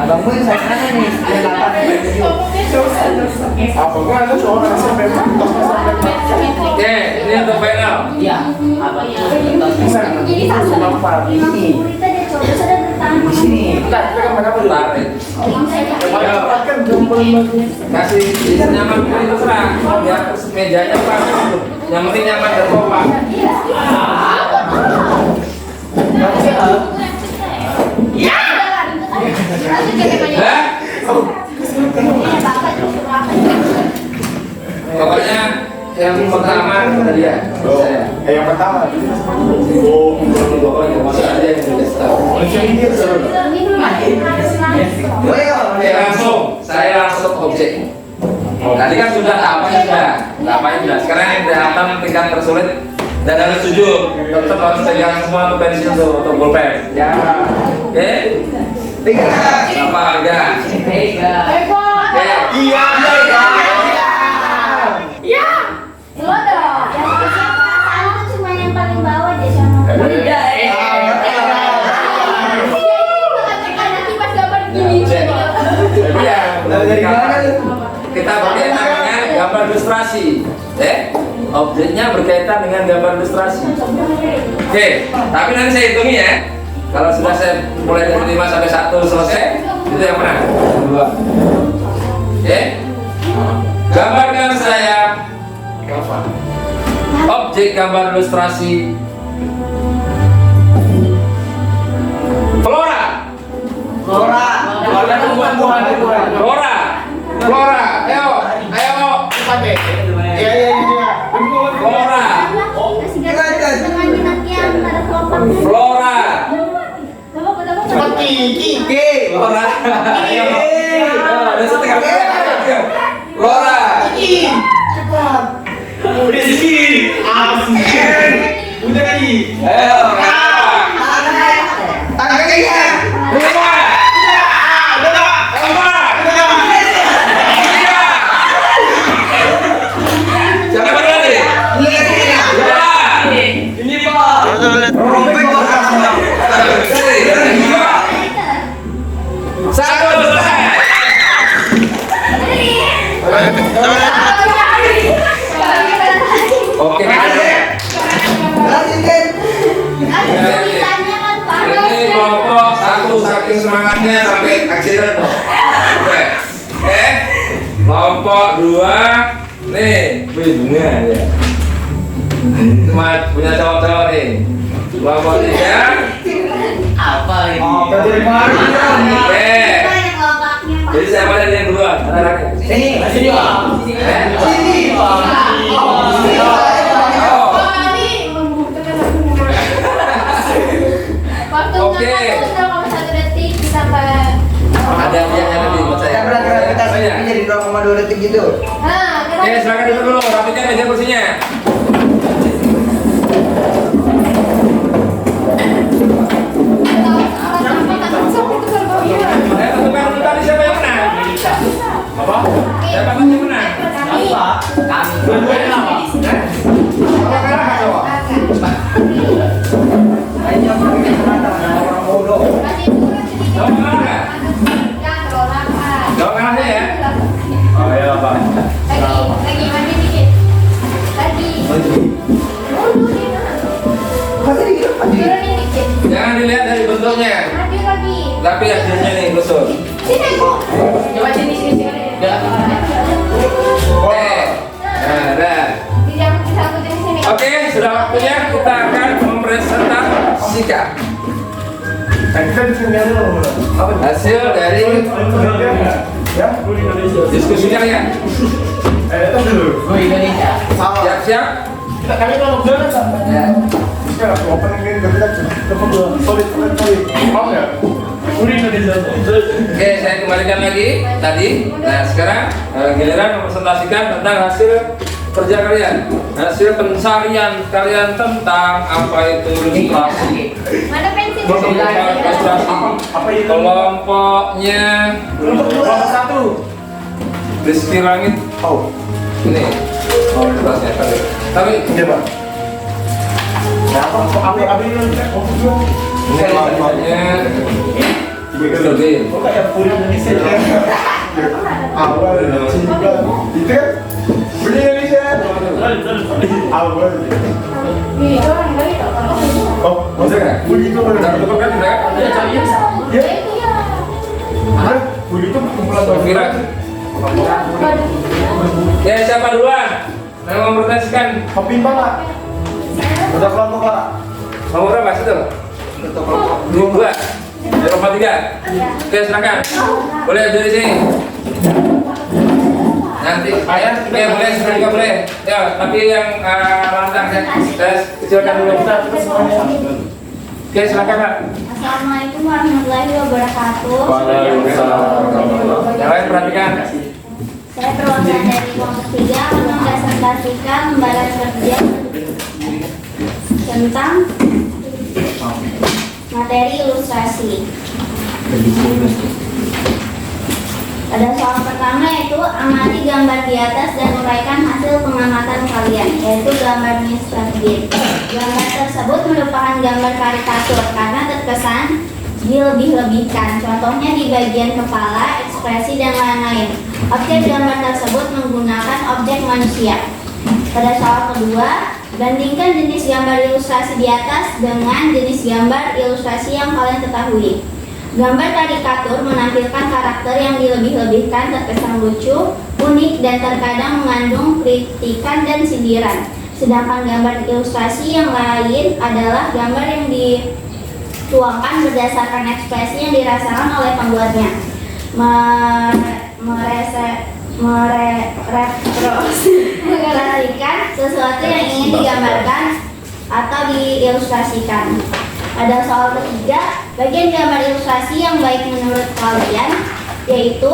Speaker 7: Abangmu yang saya mana nih?
Speaker 3: Apa gua ada seorang SMP?
Speaker 1: Oke, ini untuk final.
Speaker 5: Iya, abangnya
Speaker 7: Di sini.
Speaker 3: Bentar, kita kan mana dulu?
Speaker 1: Tarik.
Speaker 3: Kan jempol lagi.
Speaker 1: Kasih nyaman itu serang. Biar mejanya pas. Yang penting nyaman dan kompak. Hah? Pokoknya yang pertama dia. Saya.
Speaker 3: Yang pertama.
Speaker 1: Pokoknya masa ada yang dikasih tahu. Oke, saya langsung objek. Tadi kan sudah apanya sudah. Sekarang yang datang tingkat tersulit dan harus sujud. Tetap harus pegang semua tuh pensil tuh atau pulpen. Ya. Oke. Apa harga? Oke.
Speaker 3: Iya.
Speaker 4: Lo dong, yang perasaan tuh cuma yang paling bawah deh sama.
Speaker 1: Iya, dari mana kita berkaitan dengan gambar ilustrasi, objeknya berkaitan dengan gambar ilustrasi. Oke, tapi nanti saya hitungi ya. Kalau sudah saya mulai dari 5 sampai 1 selesai, itu yang mana? 2. Oke, gambarkan saya objek gambar ilustrasi flora. Flora, ayo,
Speaker 3: Cepat deh. Iya.
Speaker 1: Flora. Flora.
Speaker 3: Cepat Kiki.
Speaker 1: Flora. Ayo. Udah setengah menit. Flora.
Speaker 3: Udah sini. Udah lagi.
Speaker 1: Ayo.
Speaker 3: Tangannya.
Speaker 1: Lima. Siapa yang berani? Ini Pak. Satu selesai. Oke. Ini kelompok satu saking semangatnya sampai aksiden tuh. Oke. Kelompok 2 nih, bunga ya. Cuma punya cowok-cowok nih. Kelompok 3.
Speaker 5: apa ini?
Speaker 1: Oke. Jadi siapa dari yang duluan?
Speaker 7: Sini.
Speaker 1: Oke. Ada yang nanti buat saya.
Speaker 7: Kita beraktivitas
Speaker 1: Banyak.
Speaker 7: ini jadi 0,2 detik gitu.
Speaker 1: Oke, silakan duduk dulu. Rapikan aja kursinya. Tentukan dulu tadi siapa yang menang.
Speaker 3: Apa?
Speaker 1: Siapa yang menang?
Speaker 5: Kami.
Speaker 3: Dua-duanya apa?
Speaker 1: Kakak kalah cowok.
Speaker 7: Ayo, orang bodoh.
Speaker 1: Cowok kalah nggak?
Speaker 4: Sini aku.
Speaker 5: Coba sini sini sini.
Speaker 1: Oke. Nah, dah.
Speaker 4: Bisa aku di sini.
Speaker 1: Oke, sudah waktunya kita akan mempresentasikan
Speaker 3: Kita di sini dulu.
Speaker 1: hasil dari
Speaker 3: Ya, Indonesia.
Speaker 1: diskusi kalian.
Speaker 3: Itu dulu.
Speaker 5: Oh Indonesia.
Speaker 1: Siap-siap?
Speaker 3: Kita kali kalau udah
Speaker 1: Ya.
Speaker 3: kita opening ini kita solid. Mau ya? Indonesia.
Speaker 1: Oke, saya kembalikan lagi tadi. Nah, sekarang giliran mempresentasikan tentang hasil kerja kalian, hasil pencarian kalian tentang apa itu ilustrasi,
Speaker 4: Mana pensil?
Speaker 1: ilustrasi,
Speaker 3: Apa itu?
Speaker 1: kelompoknya
Speaker 3: Kelompok 1.
Speaker 1: Rizky Langit.
Speaker 3: Oh,
Speaker 1: Ini, ilustrasinya tadi. Tapi
Speaker 3: iya Pak. Ya apa ini kelompok 2?
Speaker 1: ini kelompoknya Mr. Bean.
Speaker 3: Oh kayak Puri Indonesia ya. Awal juga. Itu kan Puri Indonesia. Awal.
Speaker 4: Ini orang dari apa?
Speaker 3: Oh, maksudnya Puri itu
Speaker 1: Udah cukup kan? Udah kan?
Speaker 3: Ya. Ada Puri itu kumpulan
Speaker 1: Kira. Ya, siapa duluan? Yang mempresentasikan
Speaker 3: Kopi Pak. Udah kelompok Pak.
Speaker 1: nomor berapa situ? Dua. Nomor 3. Oke, silakan. Boleh dari sini. Nanti ayah, ya boleh, sudah juga boleh. Ya, tapi yang lantang ya. Saya kecilkan dulu. Oke, silakan Pak.
Speaker 4: Assalamualaikum warahmatullahi wabarakatuh.
Speaker 1: Yang lain perhatikan.
Speaker 4: Saya perwakilan dari kelompok 3 mempresentasikan lembaran kerja tentang materi ilustrasi. Pada soal pertama yaitu amati gambar di atas dan uraikan hasil pengamatan kalian, yaitu gambar Mr. Bean. Gambar tersebut merupakan gambar karikatur karena terkesan dilebih-lebihkan. Contohnya di bagian kepala, ekspresi, dan lain-lain. Objek gambar tersebut menggunakan objek manusia. Pada soal kedua, bandingkan jenis gambar ilustrasi di atas dengan jenis gambar ilustrasi yang kalian ketahui. Gambar karikatur menampilkan karakter yang dilebih-lebihkan, terkesan lucu, unik, dan terkadang mengandung kritikan dan sindiran. Sedangkan gambar ilustrasi yang lain adalah gambar yang dituangkan berdasarkan ekspresi yang dirasakan oleh pembuatnya. Merepresentasikan sesuatu yang ingin digambarkan atau diilustrasikan. Pada soal ketiga, bagian gambar ilustrasi yang baik menurut kalian yaitu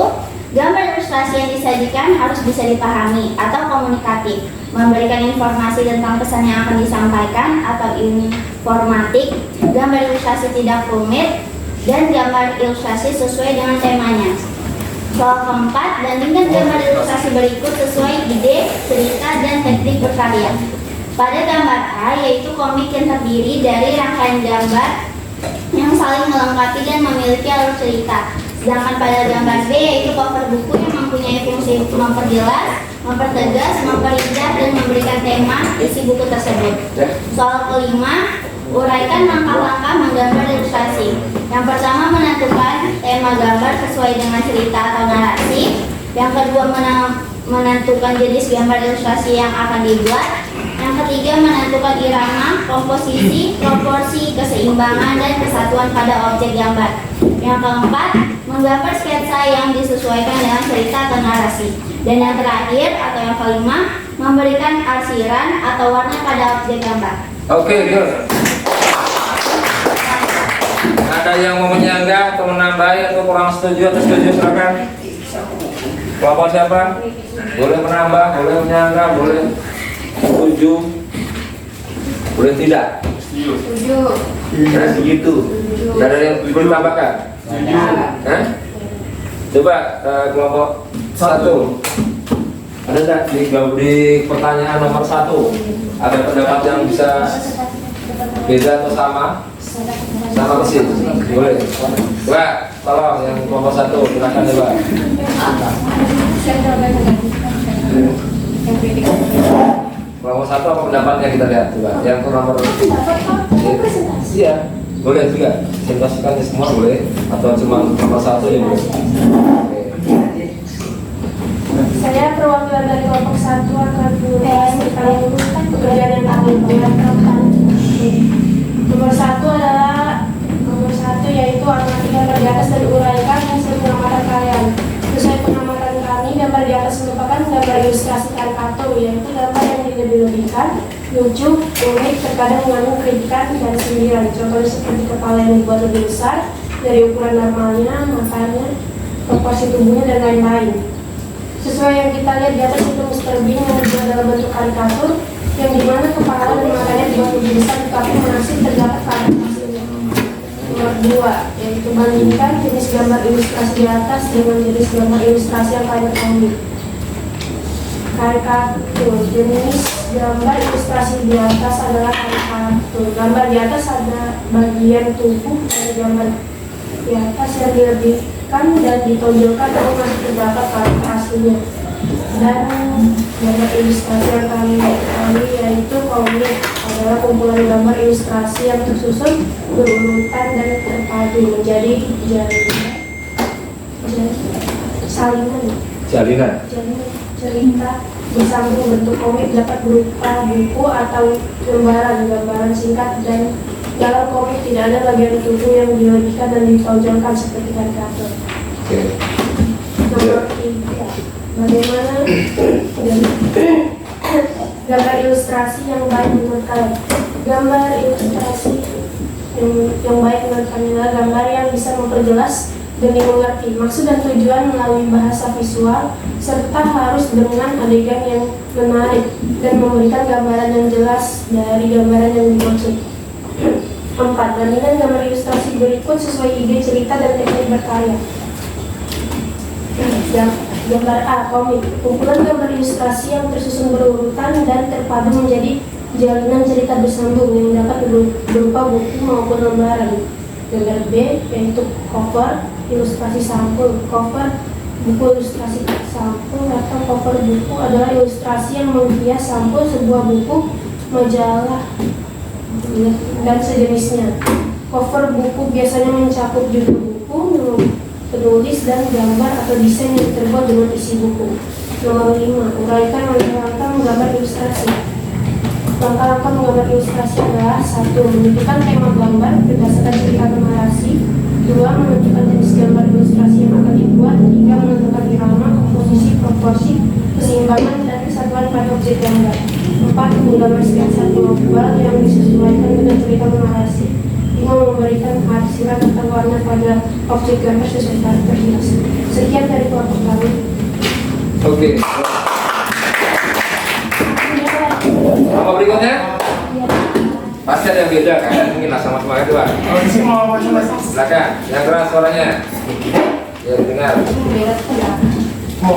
Speaker 4: gambar ilustrasi yang disajikan harus bisa dipahami atau komunikatif, memberikan informasi tentang pesan yang akan disampaikan atau informatif, gambar ilustrasi tidak rumit, dan gambar ilustrasi sesuai dengan temanya. Soal keempat, bandingkan gambar ilustrasi berikut sesuai ide, cerita, dan teknik berkarya. Pada gambar A, yaitu komik yang terdiri dari rangkaian gambar yang saling melengkapi dan memiliki alur cerita. Sedangkan pada gambar B, yaitu cover buku yang mempunyai fungsi memperjelas, mempertegas, memperindah, dan memberikan tema isi buku tersebut. Soal kelima, uraikan langkah-langkah menggambar ilustrasi. Yang pertama, menentukan tema gambar sesuai dengan cerita atau narasi. Yang kedua, menentukan jenis gambar ilustrasi yang akan dibuat. Yang ketiga, menentukan irama, komposisi, proporsi, keseimbangan, dan kesatuan pada objek gambar. Yang keempat, menggambar sketsa yang disesuaikan dengan cerita atau narasi. Dan yang terakhir atau yang kelima, memberikan arsiran atau warna pada objek gambar.
Speaker 1: Oke, good. Ada yang mau menyanggah atau menambahi atau kurang setuju atau setuju, silakan. Kelompok siapa? Boleh menambah, boleh menyanggah, boleh setuju, boleh tidak.
Speaker 4: Setuju.
Speaker 1: Nah, segitu. Tidak ada yang perlu ditambahkan. Hah? Coba kelompok 1. Ada nggak di pertanyaan nomor 1 ada pendapat yang bisa beda atau sama? Sama persis, boleh. Coba, tolong yang kelompok 1, silakan coba. Kelompok 1 apa pendapatnya kita lihat coba. Yang nomor iya, Boleh juga, presentasikan semua boleh, atau cuma nomor satu ya boleh. Oke.
Speaker 4: Saya perwakilan dari kelompok 1 akan mengulas tentang pekerjaan yang kami bayangkan. Nomor satu yaitu amati gambar di atas dan uraikan hasil pengamatan kalian. Sesuai pengamatan kami, gambar di atas merupakan gambar ilustrasi karikatur, yaitu gambar yang dilebih-lebihkan, lucu, unik, terkadang mengandung kritikan dan sindiran. Contohnya seperti kepala yang dibuat lebih besar dari ukuran normalnya, matanya, proporsi tubuhnya, dan lain-lain. Sesuai yang kita lihat di atas itu Mr. Bean yang dibuat dalam bentuk karikatur, yang dimana kepala dan matanya dibuat lebih besar, tetapi masih terdapat pada hasilnya. Nomor 2, yaitu bandingkan jenis gambar ilustrasi di atas dengan jenis gambar ilustrasi yang kalian ketahui. Karikatur, jenis gambar ilustrasi di atas adalah karikatur. Gambar di atas ada bagian tubuh dari gambar di atas yang dilebihkan dan ditonjolkan atau masih terdapat karakter aslinya. Dan gambar ilustrasi yang kami ketahui yaitu komik adalah kumpulan gambar ilustrasi yang tersusun berurutan dan terpadu menjadi
Speaker 1: Jalinan.
Speaker 4: cerita bersambung. Bentuk komik dapat berupa buku atau lembaran gambaran singkat, dan dalam komik tidak ada bagian tubuh yang dilebihkan dan ditonjolkan seperti karikatur.
Speaker 1: Oke.
Speaker 4: Nomor 3, bagaimana gambar ilustrasi yang baik menurut kalian? Gambar ilustrasi yang baik menurut kalian adalah gambar yang bisa memperjelas dan dimengerti maksud dan tujuan melalui bahasa visual, serta harus dengan adegan yang menarik dan memberikan gambaran yang jelas dari gambaran yang dimaksud. 4. Bandingkan gambar ilustrasi berikut sesuai ide cerita dan teknik berkarya. Gambar A, komik. Kumpulan gambar ilustrasi yang tersusun berurutan dan terpadu menjadi jalinan cerita bersambung yang dapat berupa buku maupun lembaran. Gambar B, yaitu cover ilustrasi sampul. Cover buku ilustrasi sampul atau cover buku adalah ilustrasi yang menghias sampul sebuah buku, majalah, dan sejenisnya. Cover buku biasanya mencakup judul buku, penulis, dan gambar atau desain yang terbuat dengan isi buku. Nomor 5. Uraikan langkah-langkah menggambar ilustrasi. Langkah-langkah menggambar ilustrasi adalah 1. Menentukan tema gambar berdasarkan ciri atau narasi. 2. Menentukan jenis gambar ilustrasi yang akan dibuat. 3. Menentukan irama, komposisi, proporsi, keseimbangan, dan kesatuan pada objek gambar. 4. Menggambar sketsa global yang disesuaikan dengan cerita narasi. 5. Memberikan arsiran atau warna pada objek gambar sesuai karakter jelas. Sekian dari kelompok kami.
Speaker 1: Oke. Apa berikutnya? Pasti ada yang beda kan? Mungkin lah sama kemarin dua.
Speaker 3: Oh, di sini mau coba.
Speaker 1: Silakan, yang keras suaranya. Ya dengar.
Speaker 3: Mau.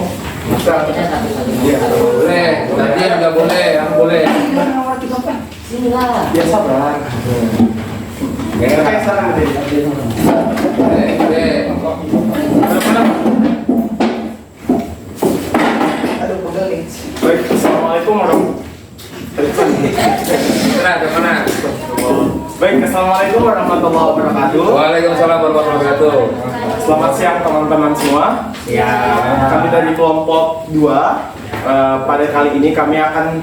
Speaker 1: Bisa. Iya, boleh. Nanti juga boleh, yang boleh.
Speaker 3: Biasa bang. Kayak saran tadi.
Speaker 1: Boleh.
Speaker 7: Aduh, pegel nih.
Speaker 3: Baik, assalamualaikum warahmatullahi.
Speaker 1: Mana?
Speaker 3: Baik, assalamualaikum warahmatullahi wabarakatuh.
Speaker 1: Waalaikumsalam warahmatullahi wabarakatuh.
Speaker 3: Selamat siang teman-teman semua. Ya. Kami dari kelompok 2. Pada kali ini kami akan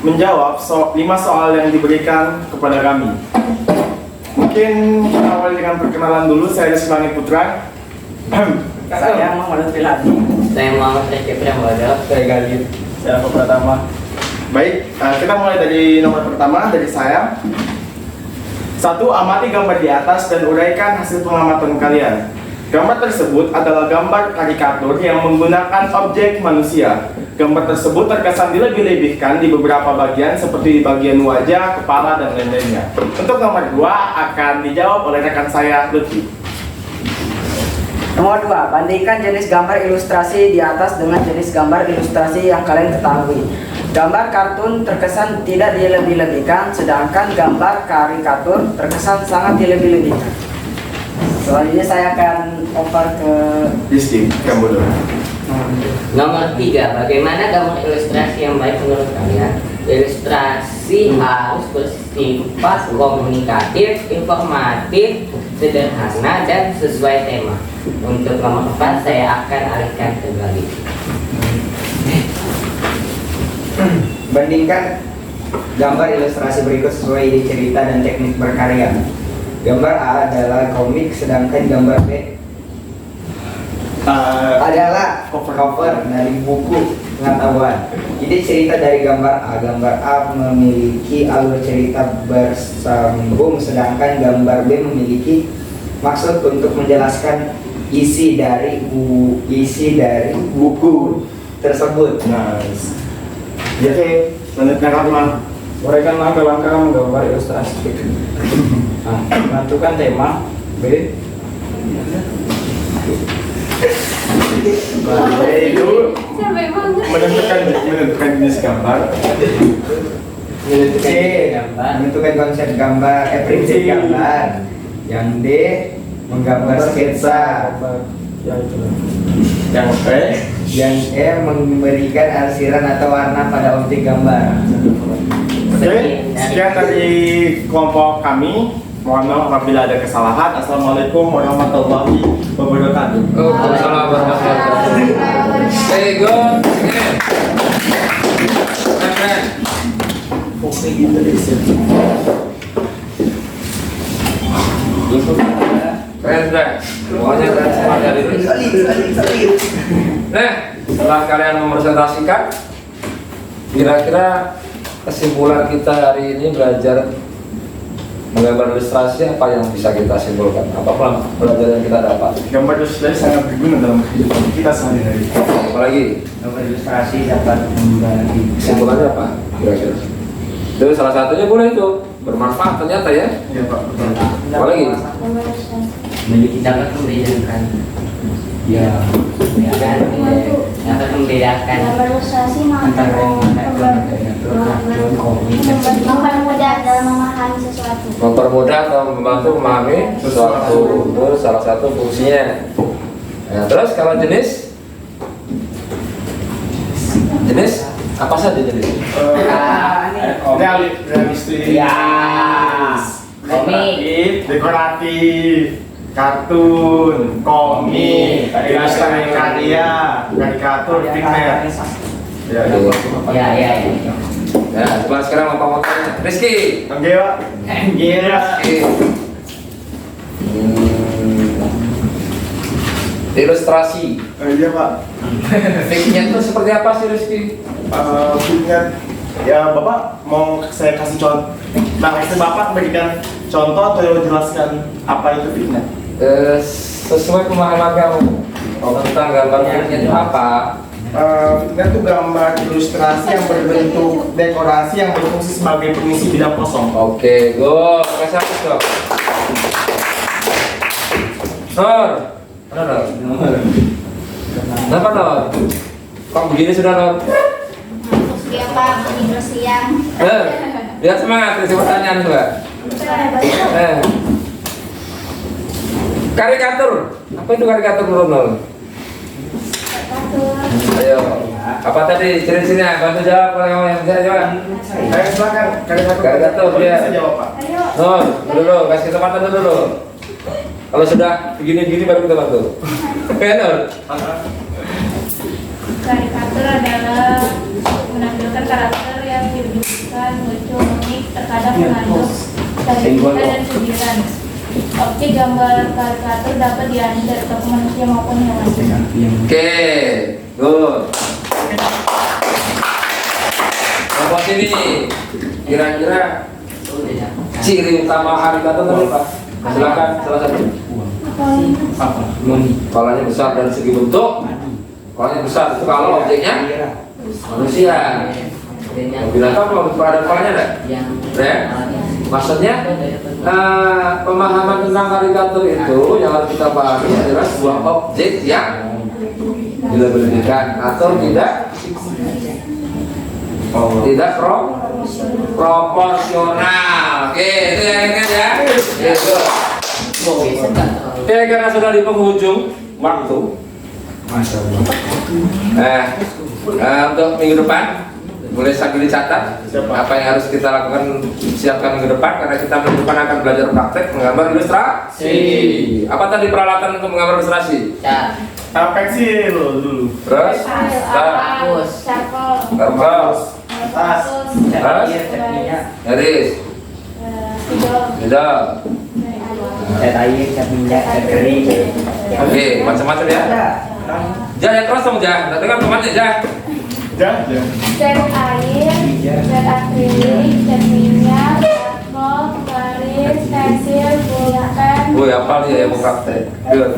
Speaker 3: menjawab 5 soal yang diberikan kepada kami. Mungkin kita awali dengan perkenalan dulu. Saya Sulani Putra.
Speaker 2: Saya Muhammad Filhadi. Saya Muhammad Rizky Priambodo.
Speaker 1: Saya Galip.
Speaker 3: Saya pertama. Baik, kita mulai dari nomor pertama dari saya. 1. Amati gambar di atas dan uraikan hasil pengamatan kalian. Gambar tersebut adalah gambar karikatur yang menggunakan objek manusia. Gambar tersebut terkesan dilebih-lebihkan di beberapa bagian seperti di bagian wajah, kepala, dan lain-lainnya. Untuk nomor 2 akan dijawab oleh rekan saya, Lutfi.
Speaker 2: Nomor 2, bandingkan jenis gambar ilustrasi di atas dengan jenis gambar ilustrasi yang kalian ketahui. Gambar kartun terkesan tidak dilebih-lebihkan, sedangkan gambar karikatur terkesan sangat dilebih-lebihkan. Selanjutnya saya akan over ke
Speaker 3: Rizky, kamu dulu.
Speaker 5: Nomor 3, bagaimana gambar ilustrasi yang baik menurut kalian? Ilustrasi harus bersifat komunikatif, informatif, sederhana, dan sesuai tema. Untuk nomor 4 saya akan alihkan kembali.
Speaker 7: Bandingkan gambar ilustrasi berikut sesuai ide cerita dan teknik berkarya. Gambar A adalah komik, sedangkan gambar B adalah cover dari buku pengetahuan. Ide cerita dari gambar A. Gambar A memiliki alur cerita bersambung, sedangkan gambar B memiliki maksud untuk menjelaskan isi dari buku tersebut.
Speaker 3: Nice. Jadi, selanjutnya apa?
Speaker 8: Uraikan langkah-langkah menggambar ilustrasi. Menentukan tema. B.
Speaker 3: Itu
Speaker 4: Sampai banget.
Speaker 3: menentukan jenis gambar.
Speaker 7: C. Menentukan konsep gambar, prinsip gambar. Yang D. Menggambar sketsa.
Speaker 8: Ya itu.
Speaker 3: Yang B,
Speaker 7: Yang E. Memberikan arsiran atau warna pada objek gambar.
Speaker 3: oke, sekian dari kelompok kami. Mohon maaf apabila ada kesalahan. Assalamualaikum warahmatullahi wabarakatuh.
Speaker 1: Waalaikumsalam warahmatullahi wabarakatuh. Very good. Keren.
Speaker 3: Oke, gitu deh.
Speaker 1: Keren. Pokoknya keren semua dari ini. Nah, setelah kalian mepresentasikan, kira-kira kesimpulan kita hari ini belajar menggambar ilustrasi apa yang bisa kita simpulkan? Apa pelajaran yang kita dapat?
Speaker 3: Gambar ilustrasi sangat berguna dalam kehidupan kita sehari-hari.
Speaker 1: Apalagi
Speaker 7: Gambar ilustrasi dapat membagi
Speaker 1: kesimpulannya apa? Kira-kira. Itu salah satunya boleh itu bermanfaat ternyata ya.
Speaker 3: Iya Pak.
Speaker 1: Apalagi
Speaker 5: Dapat membedakan. Ya kan? Dapat membedakan.
Speaker 4: Gambar ilustrasi mempermudah dalam memahami sesuatu.
Speaker 1: mempermudah atau membantu memahami sesuatu, itu salah satu fungsinya. Nah, terus kalau jenis apa saja jenis?
Speaker 3: Realistis,
Speaker 5: Ya. Komik.
Speaker 3: dekoratif, kartun, komik, ilustrasi karya, karikatur, figment. Ya,
Speaker 5: Ya.
Speaker 1: Nah, coba sekarang motor-motornya Rizky.
Speaker 3: Oke Pak. Iya.
Speaker 1: Ilustrasi
Speaker 3: Iya Pak.
Speaker 1: fignya itu seperti apa sih Rizky?
Speaker 3: Figment. Ya Bapak mau saya kasih contoh. Nah, Bapak berikan contoh atau jelaskan apa itu figment?
Speaker 1: Sesuai pemahaman kamu tentang gambar fignya itu apa?
Speaker 3: Figment itu gambar ilustrasi yang berbentuk dekorasi yang berfungsi sebagai pengisi bidang kosong.
Speaker 1: Oke, go. Kasih hapus dong. Nor, mana Nor? Kenapa Nor? Kok begini sudah Nor?
Speaker 4: Siapa terus siang?
Speaker 1: Biar semangat kasih pertanyaan juga. Karikatur. Apa itu karikatur menurut Nor? Ayo. Apa tadi ciri-cirinya? Bantu jawab kalau yang bisa jawab.
Speaker 3: Ayo silakan
Speaker 1: Karikatur, ya.
Speaker 3: Bisa jawab Pak.
Speaker 1: Nor, dulu kasih kesempatan dulu. Kalau sudah begini-begini baru kita bantu. Oke Nor.
Speaker 9: Karikatur adalah menampilkan karakter yang diwujudkan lucu, unik, terkadang mengandung kehidupan dan sindiran. Objek gambar karikatur dapat diambil dari tokoh manusia maupun hewan.
Speaker 1: Oke, good. Kelompok sini, kira-kira ciri utama karikatur tadi Pak? Silakan salah satu. Kepalanya besar dari segi bentuk. Kepalanya besar itu kalau objeknya manusia. Binatang kalau bentuk ada kepalanya enggak? Ya. Maksudnya pemahaman tentang karikatur itu yang harus kita pahami adalah sebuah objek yang dilebih-lebihkan atau tidak proporsional. Oke, itu yang ingat ya. Itu. Oke, karena sudah di penghujung waktu. Untuk minggu depan Mulai sambil dicatat
Speaker 3: Siapa?
Speaker 1: apa yang harus kita lakukan siapkan minggu depan, karena kita minggu depan akan belajar praktek menggambar ilustrasi. Apa tadi peralatan untuk menggambar ilustrasi?
Speaker 5: Cat.
Speaker 3: Pensil dulu.
Speaker 1: Terus,
Speaker 9: Hapus, charcoal,
Speaker 1: kertas,
Speaker 3: Tas.
Speaker 1: terus, garis,
Speaker 9: spidol,
Speaker 1: tidak.
Speaker 7: Cat air, cat minyak, cat kering.
Speaker 1: Oke, macam-macam ya. Jah yang keras dong Jah. Nggak dengar temannya Jah.
Speaker 3: Cat.
Speaker 9: cat air, cat akrilik, cat minyak, charcoal, garis, pensil, pulpen.
Speaker 1: Gue apa dia yang mau praktek? Good.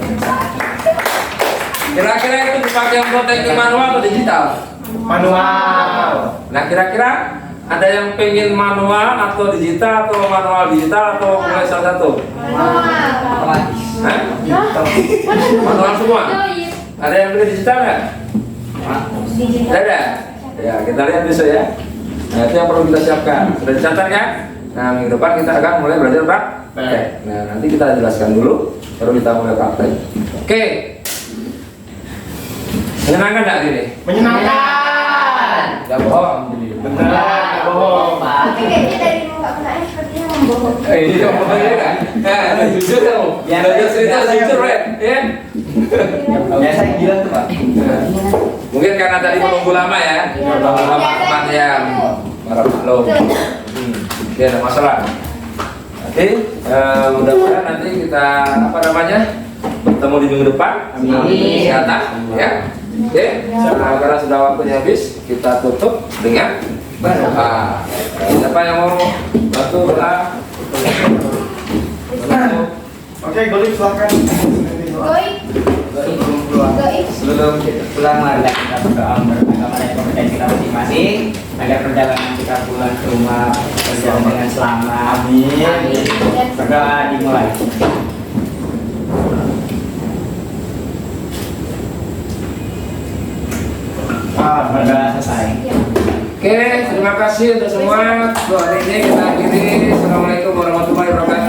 Speaker 1: Kira-kira itu dipakai untuk teknik manual atau digital?
Speaker 3: Manual.
Speaker 1: Nah kira-kira ada yang pengen manual atau digital atau manual digital atau mulai salah satu?
Speaker 9: Manual.
Speaker 1: Hah? Manual semua? Ada yang pilih digital nggak?
Speaker 9: Digital.
Speaker 1: Ada? Ya kita lihat besok ya. Nah itu yang perlu kita siapkan. Sudah dicatat kan? Nah minggu depan kita akan mulai belajar praktek. Nah nanti kita jelaskan dulu, baru kita mulai praktek. Oke. Menyenangkan nggak ini?
Speaker 3: Menyenangkan.
Speaker 1: Gak bohong.
Speaker 3: Benar, nggak bohong.
Speaker 4: Tapi kayaknya dari muka penanya sepertinya membohong.
Speaker 1: Iya, bohongnya kan? Jujur dong. Belajar cerita jujur, Ren. Ya.
Speaker 7: Biasa gila tuh Pak.
Speaker 1: Mungkin karena tadi menunggu lama ya. Menunggu lama teman yang marah maklum. Ya, ada masalah. Oke, mudah-mudahan nanti kita apa namanya bertemu di minggu depan. Kesehatan, ya. Oke, karena sudah waktunya habis, kita tutup dengan berdoa. Siapa yang mau bantu doa?
Speaker 3: Oke, Golif silakan.
Speaker 9: Goik, goik.
Speaker 7: Sebelum kita pulang, mari kita berdoa bersama kepada kita masing-masing agar perjalanan kita pulang ke rumah berjalan dengan selamat.
Speaker 3: Amin.
Speaker 7: Berdoa dimulai. Berdoa selesai.
Speaker 1: Oke, terima kasih untuk semua. Hari ini kita akhiri. Assalamualaikum warahmatullahi wabarakatuh.